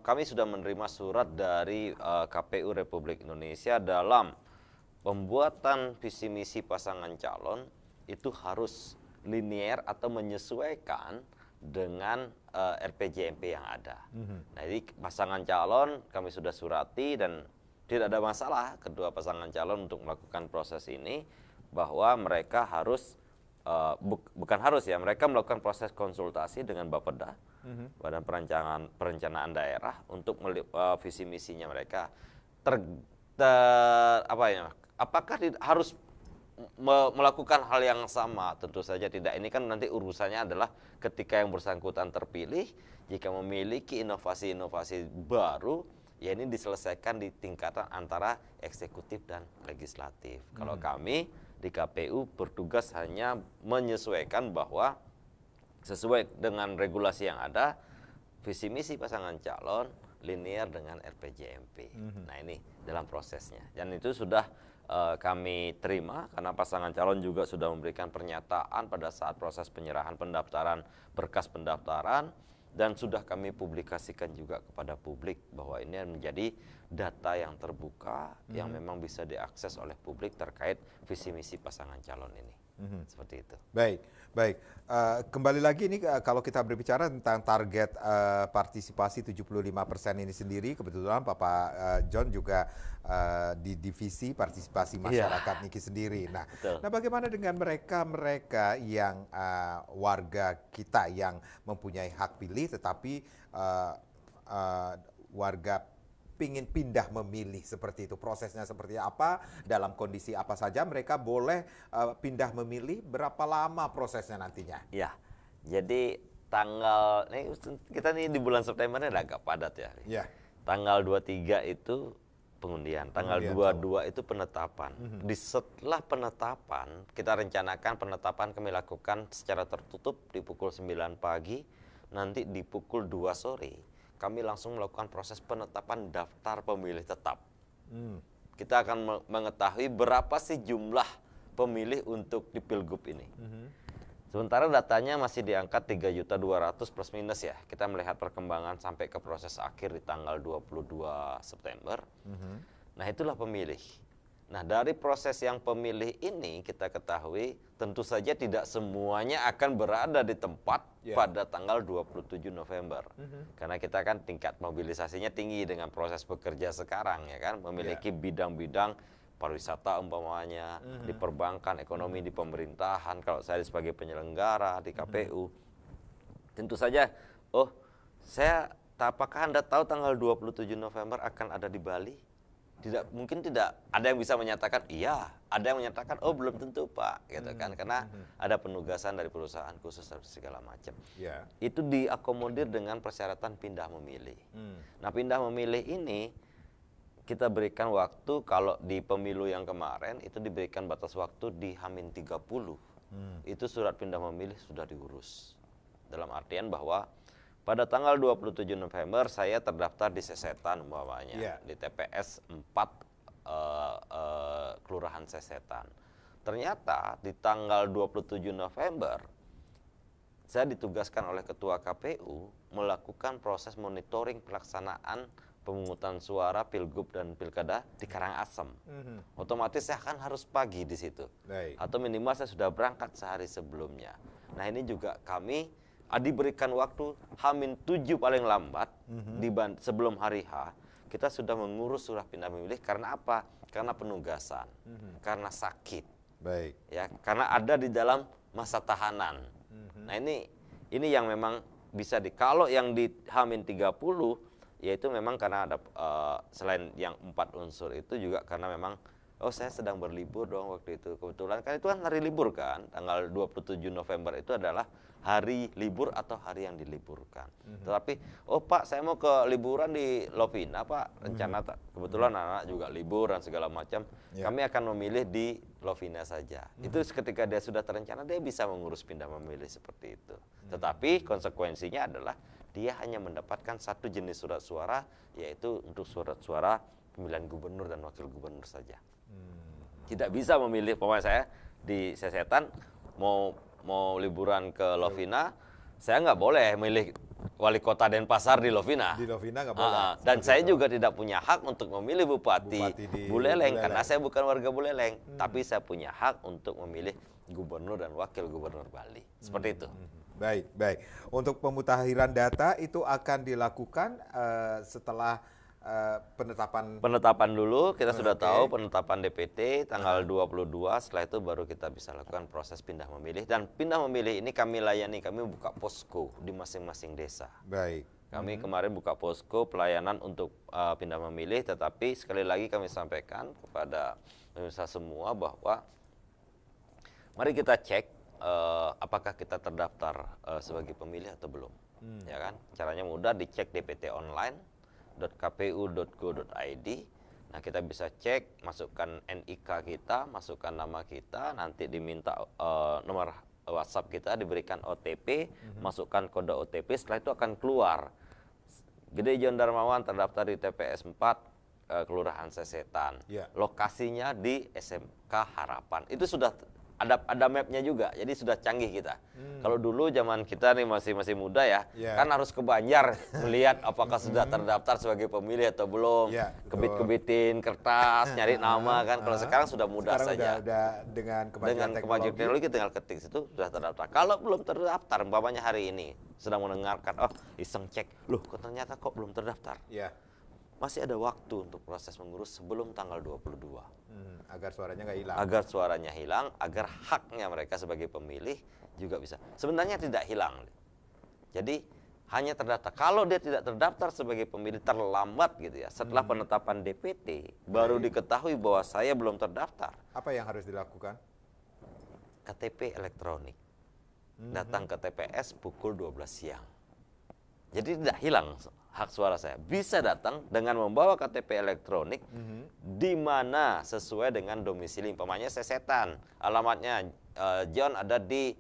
kami sudah menerima surat dari KPU Republik Indonesia dalam pembuatan visi misi pasangan calon itu harus linear atau menyesuaikan dengan RPJMP yang ada. Nah, jadi pasangan calon kami sudah surati dan tidak ada masalah kedua pasangan calon untuk melakukan proses ini, bahwa mereka harus bukan harus ya, mereka melakukan proses konsultasi dengan Bapeda, Badan Perencanaan Daerah, untuk visi misinya mereka apakah harus melakukan hal yang sama? Tentu saja tidak. Ini kan nanti urusannya adalah ketika yang bersangkutan terpilih, jika memiliki inovasi-inovasi baru, ya ini diselesaikan di tingkatan antara eksekutif dan legislatif. Kalau kami di KPU bertugas hanya menyesuaikan bahwa sesuai dengan regulasi yang ada, visi misi pasangan calon linear dengan RPJMP. Nah, ini dalam prosesnya. Dan itu sudah kami terima karena pasangan calon juga sudah memberikan pernyataan pada saat proses penyerahan pendaftaran, berkas pendaftaran, dan sudah kami publikasikan juga kepada publik bahwa ini menjadi data yang terbuka yang memang bisa diakses oleh publik terkait visi misi pasangan calon ini. Seperti itu. Baik. Kembali lagi ini kalau kita berbicara tentang target partisipasi 75% ini sendiri, kebetulan Bapak John juga di divisi partisipasi masyarakat Niki sendiri. Nah, bagaimana dengan mereka yang warga kita yang mempunyai hak pilih tetapi warga pingin pindah memilih, seperti itu prosesnya seperti apa, dalam kondisi apa saja mereka boleh pindah memilih, berapa lama prosesnya nantinya? Ya, jadi kita nih di bulan September ini agak padat ya. Tanggal 23 itu pengundian, tanggal 22 itu penetapan. Setelah penetapan, kita rencanakan penetapan kami lakukan secara tertutup di pukul 9 pagi nanti di pukul 2 sore kami langsung melakukan proses penetapan daftar pemilih tetap. Kita akan mengetahui berapa sih jumlah pemilih untuk di Pilgub ini. Sementara datanya masih di angka 3.200.000 plus minus ya. Kita melihat perkembangan sampai ke proses akhir di tanggal 22 September. Nah, itulah pemilih. Nah, dari proses yang pemilih ini kita ketahui tentu saja tidak semuanya akan berada di tempat pada tanggal 27 November. Karena kita kan tingkat mobilisasinya tinggi dengan proses bekerja sekarang ya kan, memiliki bidang-bidang pariwisata umpamanya, di perbankan, ekonomi di pemerintahan, kalau saya sebagai penyelenggara di KPU. Tentu saja, apakah Anda tahu tanggal 27 November akan ada di Bali? Mungkin tidak ada yang bisa menyatakan iya, ada yang menyatakan belum tentu Pak, gitu kan, karena ada penugasan dari perusahaan khusus dan segala macam. Itu diakomodir dengan persyaratan pindah memilih. Nah, pindah memilih ini kita berikan waktu, kalau di pemilu yang kemarin itu diberikan batas waktu di H-30. Itu surat pindah memilih sudah diurus. Dalam artian bahwa pada tanggal 27 November saya terdaftar di Sesetan umpamanya, di TPS 4 Kelurahan Sesetan. Ternyata di tanggal 27 November saya ditugaskan oleh Ketua KPU melakukan proses monitoring pelaksanaan pemungutan suara Pilgub dan Pilkada di Karangasem. Otomatis saya kan harus pagi di situ. Atau minimal saya sudah berangkat sehari sebelumnya. Nah, ini juga kami diberikan waktu H-7 paling lambat sebelum hari H, kita sudah mengurus surat pindah memilih. Karena apa? Karena penugasan, karena sakit, ya, karena ada di dalam masa tahanan. Nah, ini yang memang bisa kalau yang di H-30 yaitu memang karena ada selain yang 4 unsur itu juga karena memang saya sedang berlibur dong waktu itu. Kebetulan kan itu kan hari libur kan, tanggal 27 November itu adalah hari libur atau hari yang diliburkan. Tetapi, Pak saya mau ke liburan di Lovina Pak, rencana kebetulan anak juga libur dan segala macam. Kami akan memilih di Lovina saja. Itu ketika dia sudah terencana, dia bisa mengurus pindah memilih seperti itu. Tetapi konsekuensinya adalah dia hanya mendapatkan satu jenis surat suara, yaitu untuk surat suara pemilihan gubernur dan wakil gubernur saja. Tidak bisa memilih, pokoknya saya di Sesetan mau liburan ke Lovina, saya nggak boleh milih wali kota Denpasar di Lovina. Di Lovina nggak boleh. Dan saya juga tidak punya hak untuk memilih bupati Buleleng karena saya bukan warga Buleleng, tapi saya punya hak untuk memilih gubernur dan wakil gubernur Bali. Seperti itu. Baik. Untuk pemutakhiran data itu akan dilakukan setelah penetapan dulu. Kita sudah tahu penetapan DPT tanggal 22, setelah itu baru kita bisa lakukan proses pindah memilih. Dan pindah memilih ini kami layani, kami buka posko di masing-masing desa. Kami kemarin buka posko pelayanan untuk pindah memilih, tetapi sekali lagi kami sampaikan kepada pemirsa semua bahwa mari kita cek apakah kita terdaftar sebagai pemilih atau belum. Ya kan? Caranya mudah, dicek DPT online .kpu.go.id. Nah, kita bisa cek, masukkan NIK kita, masukkan nama kita, nanti diminta nomor WhatsApp kita, diberikan OTP, masukkan kode OTP, setelah itu akan keluar. Gede John Darmawan terdaftar di TPS 4 Kelurahan Sesetan. Lokasinya di SMK Harapan. Itu sudah ada mapnya juga, jadi sudah canggih kita. Kalau dulu zaman kita nih masih muda ya, kan harus ke Banjar melihat apakah sudah terdaftar sebagai pemilih atau belum, kebit-kebitin kertas, nyari nama kan. Kalau sekarang sudah mudah saja. Dengan kemajuan teknologi tinggal ketik situ sudah terdaftar. Kalau belum terdaftar, umpamanya hari ini sedang mendengarkan, iseng cek, loh kok ternyata kok belum terdaftar. Masih ada waktu untuk proses mengurus sebelum tanggal 22. Agar suaranya nggak hilang. Agar suaranya hilang, agar haknya mereka sebagai pemilih juga bisa. Sebenarnya tidak hilang. Jadi hanya terdaftar. Kalau dia tidak terdaftar sebagai pemilih terlambat gitu ya, setelah penetapan DPT, baru diketahui bahwa saya belum terdaftar. Apa yang harus dilakukan? KTP elektronik. Datang ke TPS pukul 12 siang. Jadi tidak hilang hak suara saya. Bisa datang dengan membawa KTP elektronik di mana sesuai dengan domisili. Umpamanya Sesetan, alamatnya John ada di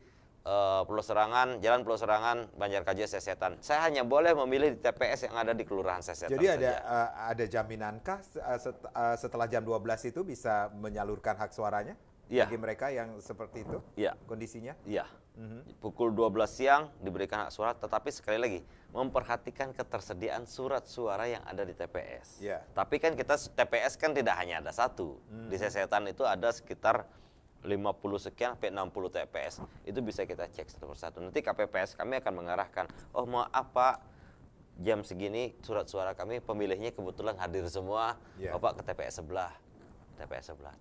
Pulau Serangan, Jalan Pulau Serangan, Banjarkaja, Sesetan. Saya hanya boleh memilih di TPS yang ada di Kelurahan Sesetan Jadi saja. ada jaminankah setelah jam 12 itu bisa menyalurkan hak suaranya Iya. bagi mereka yang seperti itu Iya. kondisinya? Iya. Pukul 12 siang diberikan hak suara, tetapi sekali lagi memperhatikan ketersediaan surat suara yang ada di TPS. Iya. Tapi kan kita TPS kan tidak hanya ada satu. Di Sesetan itu ada sekitar 50 sekian sampai 60 TPS. Itu bisa kita cek satu persatu. Nanti KPPS kami akan mengarahkan, oh maaf Pak, jam segini surat suara kami pemilihnya kebetulan hadir semua, Iya. Bapak ke TPS sebelah. TPS sebelah,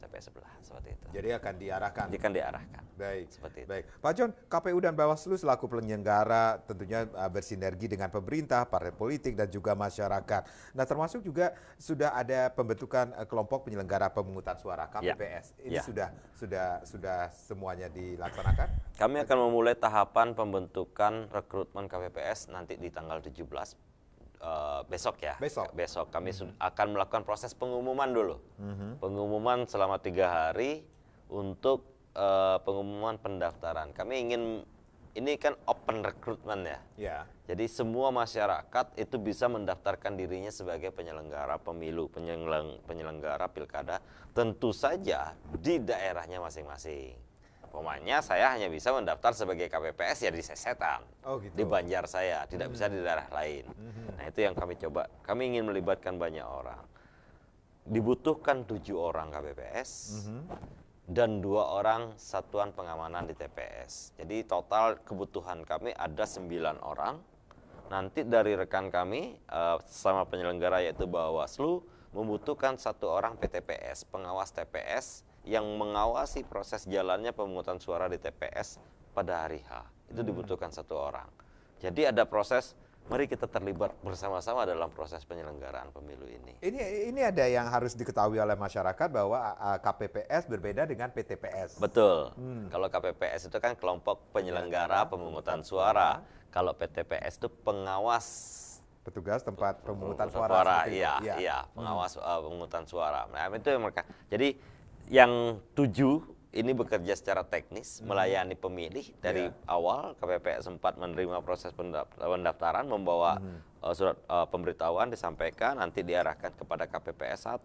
seperti itu. Jadi akan diarahkan. Jadi kan diarahkan. Baik, Seperti itu. baik. Pak John, KPU dan Bawaslu selaku penyelenggara tentunya bersinergi dengan pemerintah, partai politik, dan juga masyarakat. Nah, termasuk juga sudah ada pembentukan kelompok penyelenggara pemungutan suara KPPS. Ini Ya. sudah semuanya dilaksanakan? Kami akan memulai tahapan pembentukan rekrutmen KPPS nanti di tanggal 17 besok ya. Besok. Kami akan melakukan proses pengumuman dulu. Pengumuman selama 3 hari untuk pengumuman pendaftaran. Kami ingin, ini kan open recruitment ya. Ya. Jadi semua masyarakat itu bisa mendaftarkan dirinya sebagai penyelenggara pemilu, penyelenggara pilkada, tentu saja di daerahnya masing-masing. Pokoknya saya hanya bisa mendaftar sebagai KPPS ya di Sesetan, Oh, gitu. di Banjar saya, tidak bisa di daerah lain. Nah itu yang kami coba, kami ingin melibatkan banyak orang. Dibutuhkan 7 orang KPPS dan 2 orang satuan pengamanan di TPS. Jadi total kebutuhan kami ada 9 orang. Nanti dari rekan kami sama penyelenggara yaitu Bawaslu membutuhkan 1 orang PTPS, pengawas TPS yang mengawasi proses jalannya pemungutan suara di TPS pada hari H. Itu dibutuhkan 1 orang. Jadi ada proses, mari kita terlibat bersama-sama dalam proses penyelenggaraan pemilu ini. Ini ada yang harus diketahui oleh masyarakat bahwa KPPS berbeda dengan PTPS. Betul. Kalau KPPS itu kan kelompok penyelenggara pemungutan suara. Kalau PTPS itu pengawas Petugas tempat pemungutan suara. seperti itu. Iya, pengawas pemungutan suara. Nah, itu yang mereka. Jadi yang 7 ini bekerja secara teknis, melayani pemilih dari awal. KPPS 4 menerima proses pendaftaran, membawa surat pemberitahuan disampaikan, nanti diarahkan kepada KPPS 1.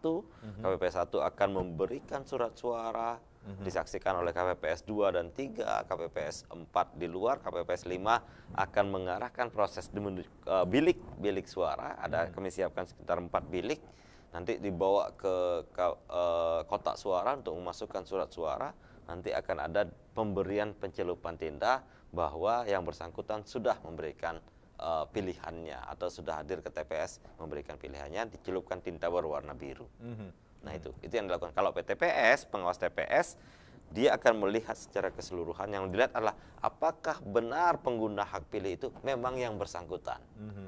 KPPS 1 akan memberikan surat suara, disaksikan oleh KPPS 2 dan 3, KPPS 4 di luar, KPPS 5 akan mengarahkan proses di bilik suara. Kami siapkan sekitar 4 bilik. Nanti dibawa ke kotak suara untuk memasukkan surat suara. Nanti akan ada pemberian pencelupan tinta bahwa yang bersangkutan sudah memberikan pilihannya atau sudah hadir ke TPS memberikan pilihannya, dicelupkan tinta berwarna biru. Nah itu yang dilakukan. Kalau PTPS, pengawas TPS, dia akan melihat secara keseluruhan. Yang dilihat adalah apakah benar pengguna hak pilih itu memang yang bersangkutan.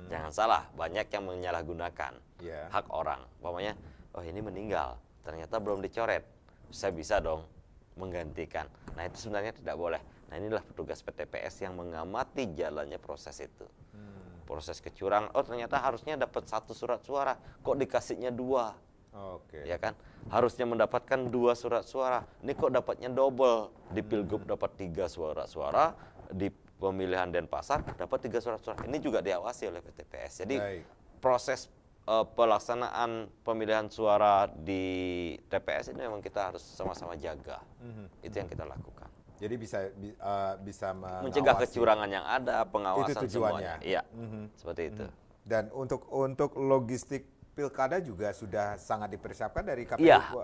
Jangan salah, banyak yang menyalahgunakan hak orang. Umpamanya, oh ini meninggal, ternyata belum dicoret, saya bisa dong menggantikan. Nah itu sebenarnya tidak boleh. Nah inilah petugas PTPS yang mengamati jalannya proses itu. Proses kecurangan, oh ternyata harusnya dapat 1 surat suara, kok dikasihnya 2. Ya kan, harusnya mendapatkan 2 surat suara, ini kok dapatnya double. Di Pilgub dapat 3 suara, di pemilihan Denpasar dapat 3 surat suara. Ini juga diawasi oleh PTPS. Jadi proses pelaksanaan pemilihan suara di TPS ini memang kita harus sama-sama jaga. Itu yang kita lakukan. Jadi bisa mencegah kecurangan yang ada, pengawasan itu tujuannya. semuanya. Iya, seperti itu. Dan untuk logistik pilkada juga sudah sangat dipersiapkan dari KPU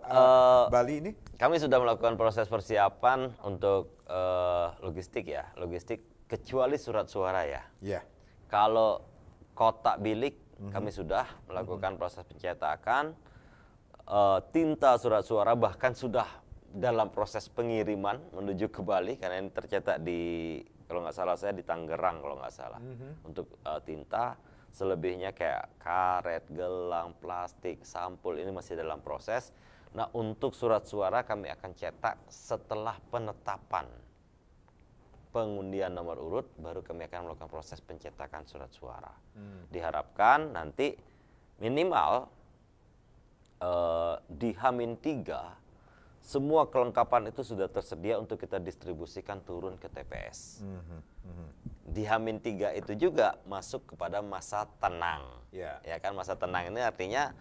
Bali ini? Kami sudah melakukan proses persiapan untuk logistik ya, logistik kecuali surat suara ya. Kalau kotak bilik kami sudah melakukan proses pencetakan, tinta surat suara bahkan sudah dalam proses pengiriman menuju ke Bali karena ini tercetak di, kalau nggak salah saya di Tangerang kalau nggak salah, untuk tinta. Selebihnya kayak karet, gelang, plastik, sampul ini masih dalam proses. Nah untuk surat suara kami akan cetak setelah penetapan pengundian nomor urut, baru kami akan melakukan proses pencetakan surat suara. Diharapkan nanti minimal di H-3 semua kelengkapan itu sudah tersedia untuk kita distribusikan turun ke TPS. Di H-3 itu juga masuk kepada masa tenang. Ya kan, masa tenang ini artinya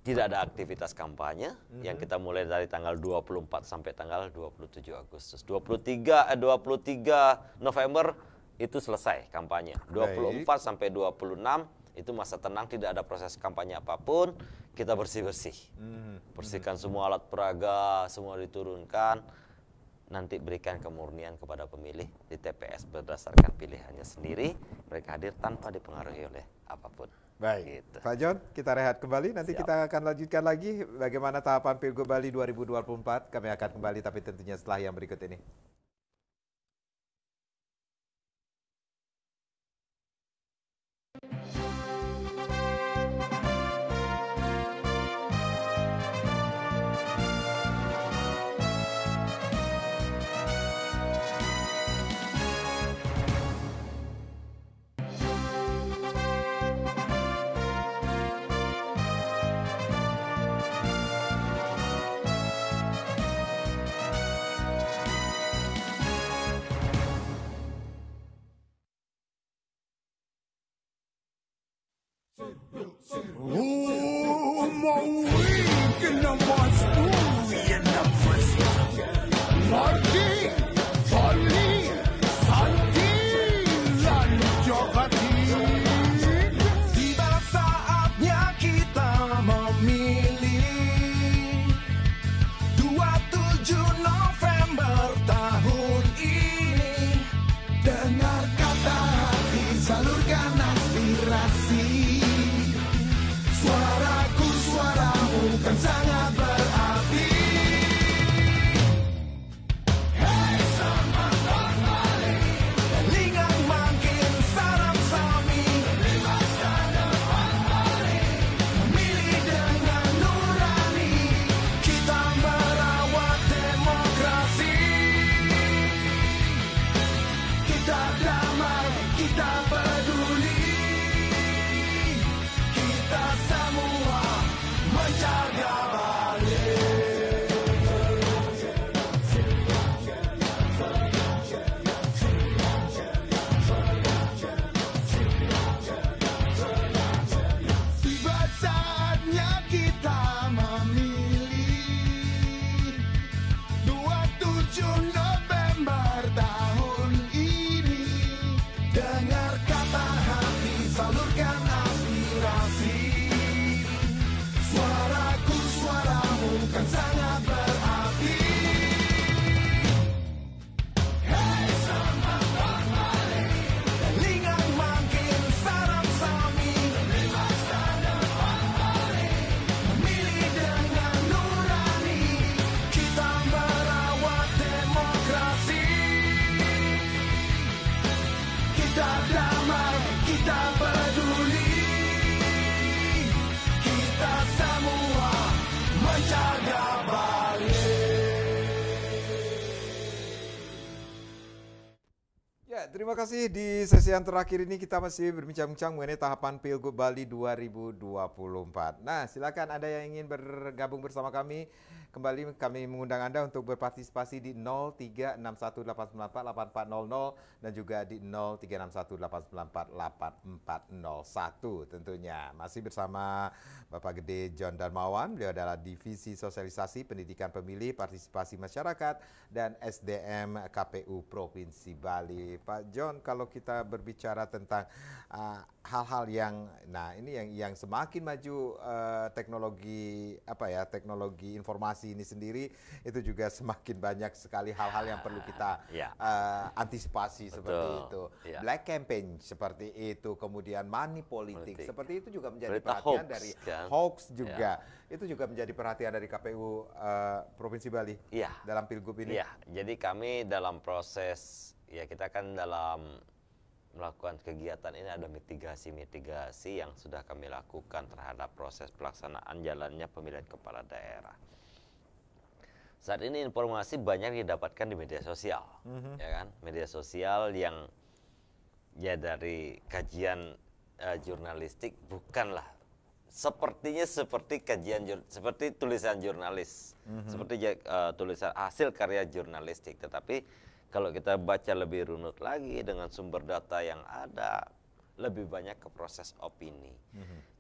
tidak ada aktivitas kampanye yang kita mulai dari tanggal 24 sampai tanggal 27 Agustus. 23 November itu selesai kampanye. 24 sampai 26 itu masa tenang, tidak ada proses kampanye apapun, kita bersih-bersih. Bersihkan semua alat peraga, semua diturunkan. Nanti berikan kemurnian kepada pemilih di TPS berdasarkan pilihannya sendiri. Mereka hadir tanpa dipengaruhi oleh apapun. Baik, Gitu. Pak John, kita rehat kembali. Nanti Siap. kita akan lanjutkan lagi bagaimana tahapan Pilgub Bali 2024. Kami akan kembali, tapi tentunya setelah yang berikut ini. Uma week in the movie in the prison. Martin, Tony, Santi, dan Jokati. Tiba saatnya kita memilih 27 November tahun ini. Dengar kata hati, salurkan aspirasi. Suaraku, suaramu kan sangat berarti. Hei semangat Bali, lingang makin sarang sami. Masa depan Bali, memilih dengan nurani. Kita merawat demokrasi. Kita damai, kita peduli. Kita semua menjaga Bali. Tiba saatnya kita memilih 27 November tahun ini. Dengar kata hati, salurkan aspirasi. Suaraku, suaramu kan sangat berarti. Hei semangat Bali, lingang makin sarang sami. Masa depan Bali, memilih dengan nurani. Kita merawat demokrasi. Kita damai, kita peduli. Kita semua menjaga Bali. Ya, terima kasih. Di sesi yang terakhir ini kita masih berbincang-bincang mengenai tahapan Pilgub Bali 2024. Nah, silakan Anda yang ingin bergabung bersama kami. Kembali kami mengundang Anda untuk berpartisipasi di 036189484400 dan juga di 036189484401 tentunya. Masih bersama Bapak Gede John Darmawan. Beliau adalah Divisi Sosialisasi Pendidikan Pemilih, Partisipasi Masyarakat dan SDM KPU Provinsi Bali. Pak John, kalau kita berbicara tentang hal-hal yang, nah ini yang semakin maju teknologi teknologi informasi ini sendiri, itu juga semakin banyak sekali hal-hal yang perlu kita antisipasi seperti itu. Black campaign seperti itu, kemudian money politik seperti itu juga menjadi Berita perhatian hoax, dari kan? hoax juga. Itu juga menjadi perhatian dari KPU Provinsi Bali dalam Pilgub ini. Iya, jadi kami dalam proses, ya kita kan dalam melakukan kegiatan ini ada mitigasi-mitigasi yang sudah kami lakukan terhadap proses pelaksanaan jalannya pemilihan kepala daerah. Saat ini informasi banyak didapatkan di media sosial, ya kan? Media sosial yang ya dari kajian jurnalistik bukanlah sepertinya seperti seperti tulisan jurnalis, seperti tulisan hasil karya jurnalistik. Tetapi kalau kita baca lebih runut lagi dengan sumber data yang ada, lebih banyak ke proses opini.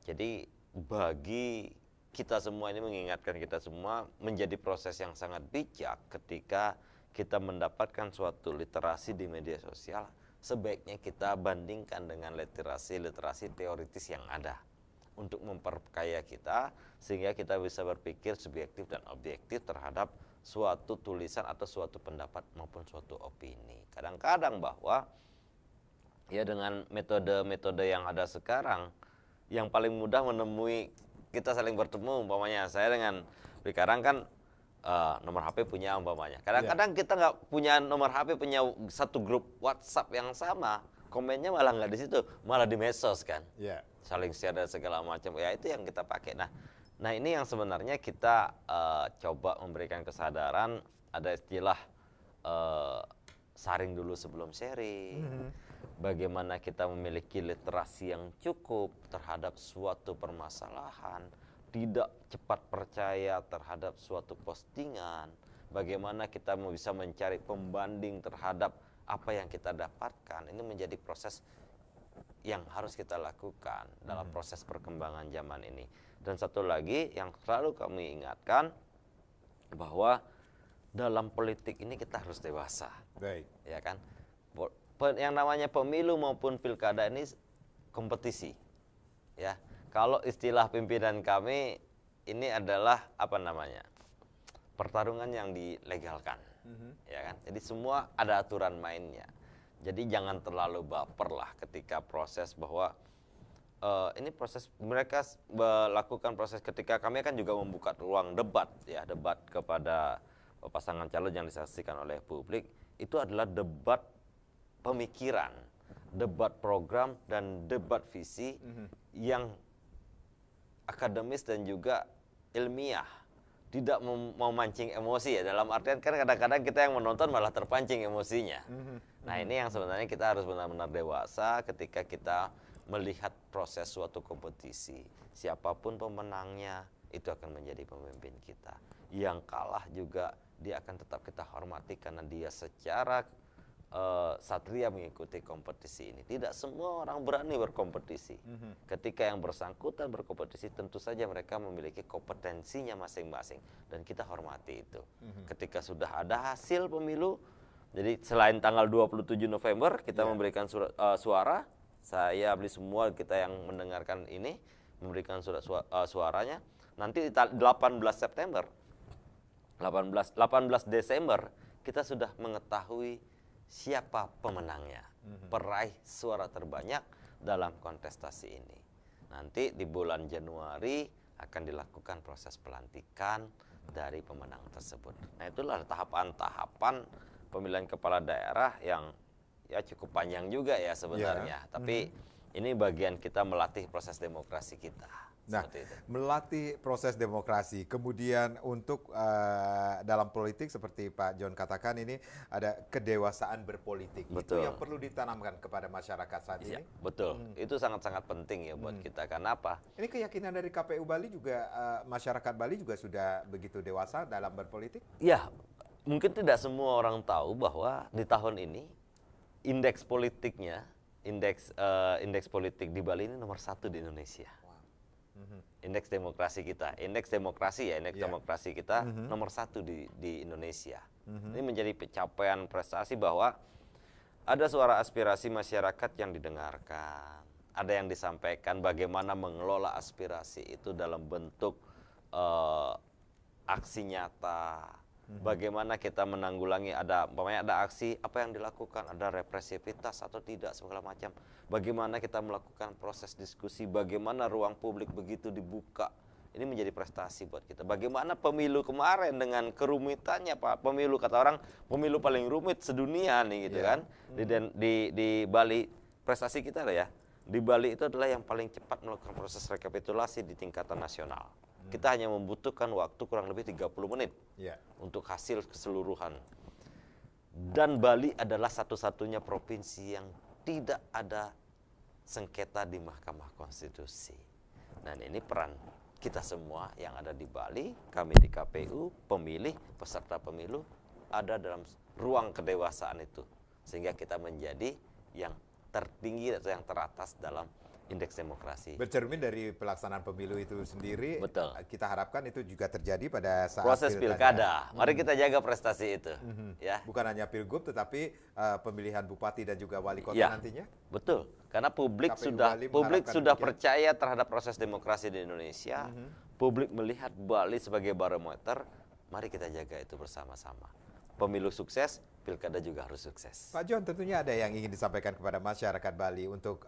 Jadi bagi kita semua ini, mengingatkan kita semua menjadi proses yang sangat bijak ketika kita mendapatkan suatu literasi di media sosial, sebaiknya kita bandingkan dengan literasi teoritis yang ada untuk memperkaya kita, sehingga kita bisa berpikir subjektif dan objektif terhadap suatu tulisan atau suatu pendapat maupun suatu opini. Kadang-kadang bahwa ya dengan metode-metode yang ada sekarang, yang paling mudah menemui kita saling bertemu, umpamanya saya dengan sekarang kan nomor HP punya umpamanya. Kadang-kadang kita nggak punya nomor HP, punya satu grup WhatsApp yang sama, komennya malah nggak di situ, malah di medsos kan. Saling share dan segala macam. Ya itu yang kita pakai. Nah ini yang sebenarnya kita coba memberikan kesadaran. Ada istilah saring dulu sebelum sharing. Bagaimana kita memiliki literasi yang cukup terhadap suatu permasalahan, tidak cepat percaya terhadap suatu postingan, bagaimana kita bisa mencari pembanding terhadap apa yang kita dapatkan. Ini menjadi proses yang harus kita lakukan dalam proses perkembangan zaman ini. Dan satu lagi yang selalu kami ingatkan, bahwa dalam politik ini kita harus dewasa. Ya kan? Yang namanya pemilu maupun pilkada ini kompetisi. Ya. Kalau istilah pimpinan kami ini adalah apa namanya? Pertarungan yang dilegalkan. Ya kan? Jadi semua ada aturan mainnya. Jadi jangan terlalu baper lah ketika proses bahwa ini proses mereka melakukan proses, ketika kami kan juga membuka ruang debat, ya, debat kepada pasangan calon yang disaksikan oleh publik. Itu adalah debat pemikiran, debat program dan debat visi yang akademis dan juga ilmiah, tidak mau mancing emosi, ya, dalam artian kan kadang-kadang kita yang menonton malah terpancing emosinya. Nah ini yang sebenarnya kita harus benar-benar dewasa ketika kita melihat proses suatu kompetisi. Siapapun pemenangnya itu akan menjadi pemimpin kita. Yang kalah juga dia akan tetap kita hormati karena dia secara satria mengikuti kompetisi ini. Tidak semua orang berani berkompetisi. Ketika yang bersangkutan berkompetisi, tentu saja mereka memiliki kompetensinya masing-masing dan kita hormati itu. Ketika sudah ada hasil pemilu, jadi selain tanggal 27 November kita memberikan suara, saya beli semua kita yang mendengarkan ini memberikan suaranya. Nanti 18 September, 18 Desember kita sudah mengetahui siapa pemenangnya, peraih suara terbanyak dalam kontestasi ini. Nanti di bulan Januari akan dilakukan proses pelantikan dari pemenang tersebut. Nah itulah tahapan-tahapan pemilihan kepala daerah yang ya cukup panjang juga ya sebenarnya. Tapi ini bagian kita melatih proses demokrasi kita. Nah, melatih proses demokrasi. Kemudian untuk dalam politik seperti Pak John katakan ini ada kedewasaan berpolitik. Betul. Itu yang perlu ditanamkan kepada masyarakat saat ini. Betul. Itu sangat-sangat penting ya buat kita. Karena apa? Ini keyakinan dari KPU Bali juga, masyarakat Bali juga sudah begitu dewasa dalam berpolitik? Ya, mungkin tidak semua orang tahu bahwa di tahun ini indeks politiknya, indeks politik di Bali ini nomor 1 di Indonesia. Indeks demokrasi kita, indeks demokrasi kita nomor 1 di Indonesia. Ini menjadi pencapaian prestasi bahwa ada suara aspirasi masyarakat yang didengarkan, ada yang disampaikan, bagaimana mengelola aspirasi itu dalam bentuk aksi nyata. Bagaimana kita menanggulangi, umpamanya ada aksi, apa yang dilakukan, ada represivitas atau tidak, segala macam. Bagaimana kita melakukan proses diskusi, bagaimana ruang publik begitu dibuka. Ini menjadi prestasi buat kita. Bagaimana pemilu kemarin dengan kerumitannya, Pak. Pemilu, kata orang, pemilu paling rumit sedunia nih gitu kan. Di Bali, prestasi kita ya. Di Bali itu adalah yang paling cepat melakukan proses rekapitulasi di tingkatan nasional. Kita hanya membutuhkan waktu kurang lebih 30 menit untuk hasil keseluruhan. Dan Bali adalah satu-satunya provinsi yang tidak ada sengketa di Mahkamah Konstitusi. Dan ini peran kita semua yang ada di Bali, kami di KPU, pemilih, peserta pemilu, ada dalam ruang kedewasaan itu. Sehingga kita menjadi yang tertinggi atau yang teratas dalam indeks demokrasi. Bercermin dari pelaksanaan pemilu itu sendiri, Betul. kita harapkan itu juga terjadi pada saat Proses pilkada. Mari kita jaga prestasi itu. Ya. Bukan hanya pilgub, tetapi pemilihan bupati dan juga wali kota Ya, nantinya. betul. Karena publik KPU sudah Bali publik mengharapkan sudah demikian. percaya terhadap proses demokrasi di Indonesia. Publik melihat Bali sebagai barometer. Mari kita jaga itu bersama-sama. Pemilu sukses, pilkada juga harus sukses. Pak John, tentunya ada yang ingin disampaikan kepada masyarakat Bali untuk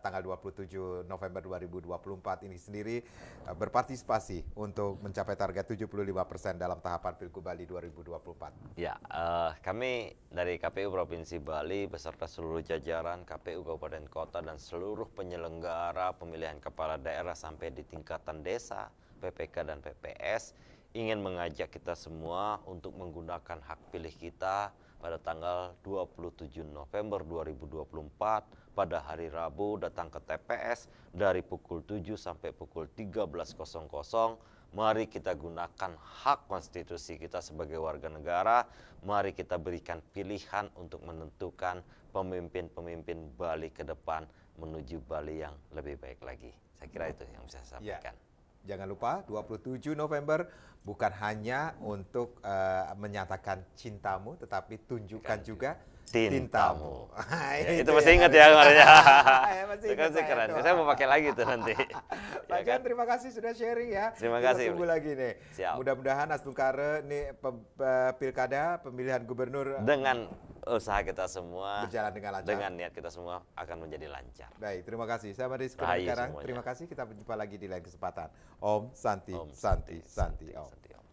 tanggal 27 November 2024 ini sendiri berpartisipasi untuk mencapai target 75% dalam tahapan Pilgub Bali 2024. Ya, kami dari KPU Provinsi Bali beserta seluruh jajaran KPU Kabupaten Kota dan seluruh penyelenggara pemilihan kepala daerah sampai di tingkatan desa, PPK dan PPS ingin mengajak kita semua untuk menggunakan hak pilih kita pada tanggal 27 November 2024 pada hari Rabu, datang ke TPS dari pukul 7 sampai pukul 13.00. Mari kita gunakan hak konstitusi kita sebagai warga negara. Mari kita berikan pilihan untuk menentukan pemimpin-pemimpin Bali ke depan menuju Bali yang lebih baik lagi. Saya kira itu yang bisa saya sampaikan. Jangan lupa 27 November bukan hanya untuk menyatakan cintamu, tetapi tunjukkan juga tintamu. Ya, itu masih ingat ya kemarin ya. Masih Itu kan ingat keren. saya. Saya mau pakai lagi tuh nanti. Pak John, terima kasih sudah sharing ya. Terima Kita kasih. tunggu lagi nih. Siap. Mudah-mudahan Astungkare nih pilkada pemilihan gubernur Dengan usaha kita semua, berjalan dengan lancar. dengan niat kita semua akan menjadi lancar. Baik, terima kasih. Saya Madi Rahayu sekarang. semuanya. Terima kasih. Kita berjumpa lagi di lain kesempatan. Om Santi, Om Santi, Santi, Om. Santi, Om.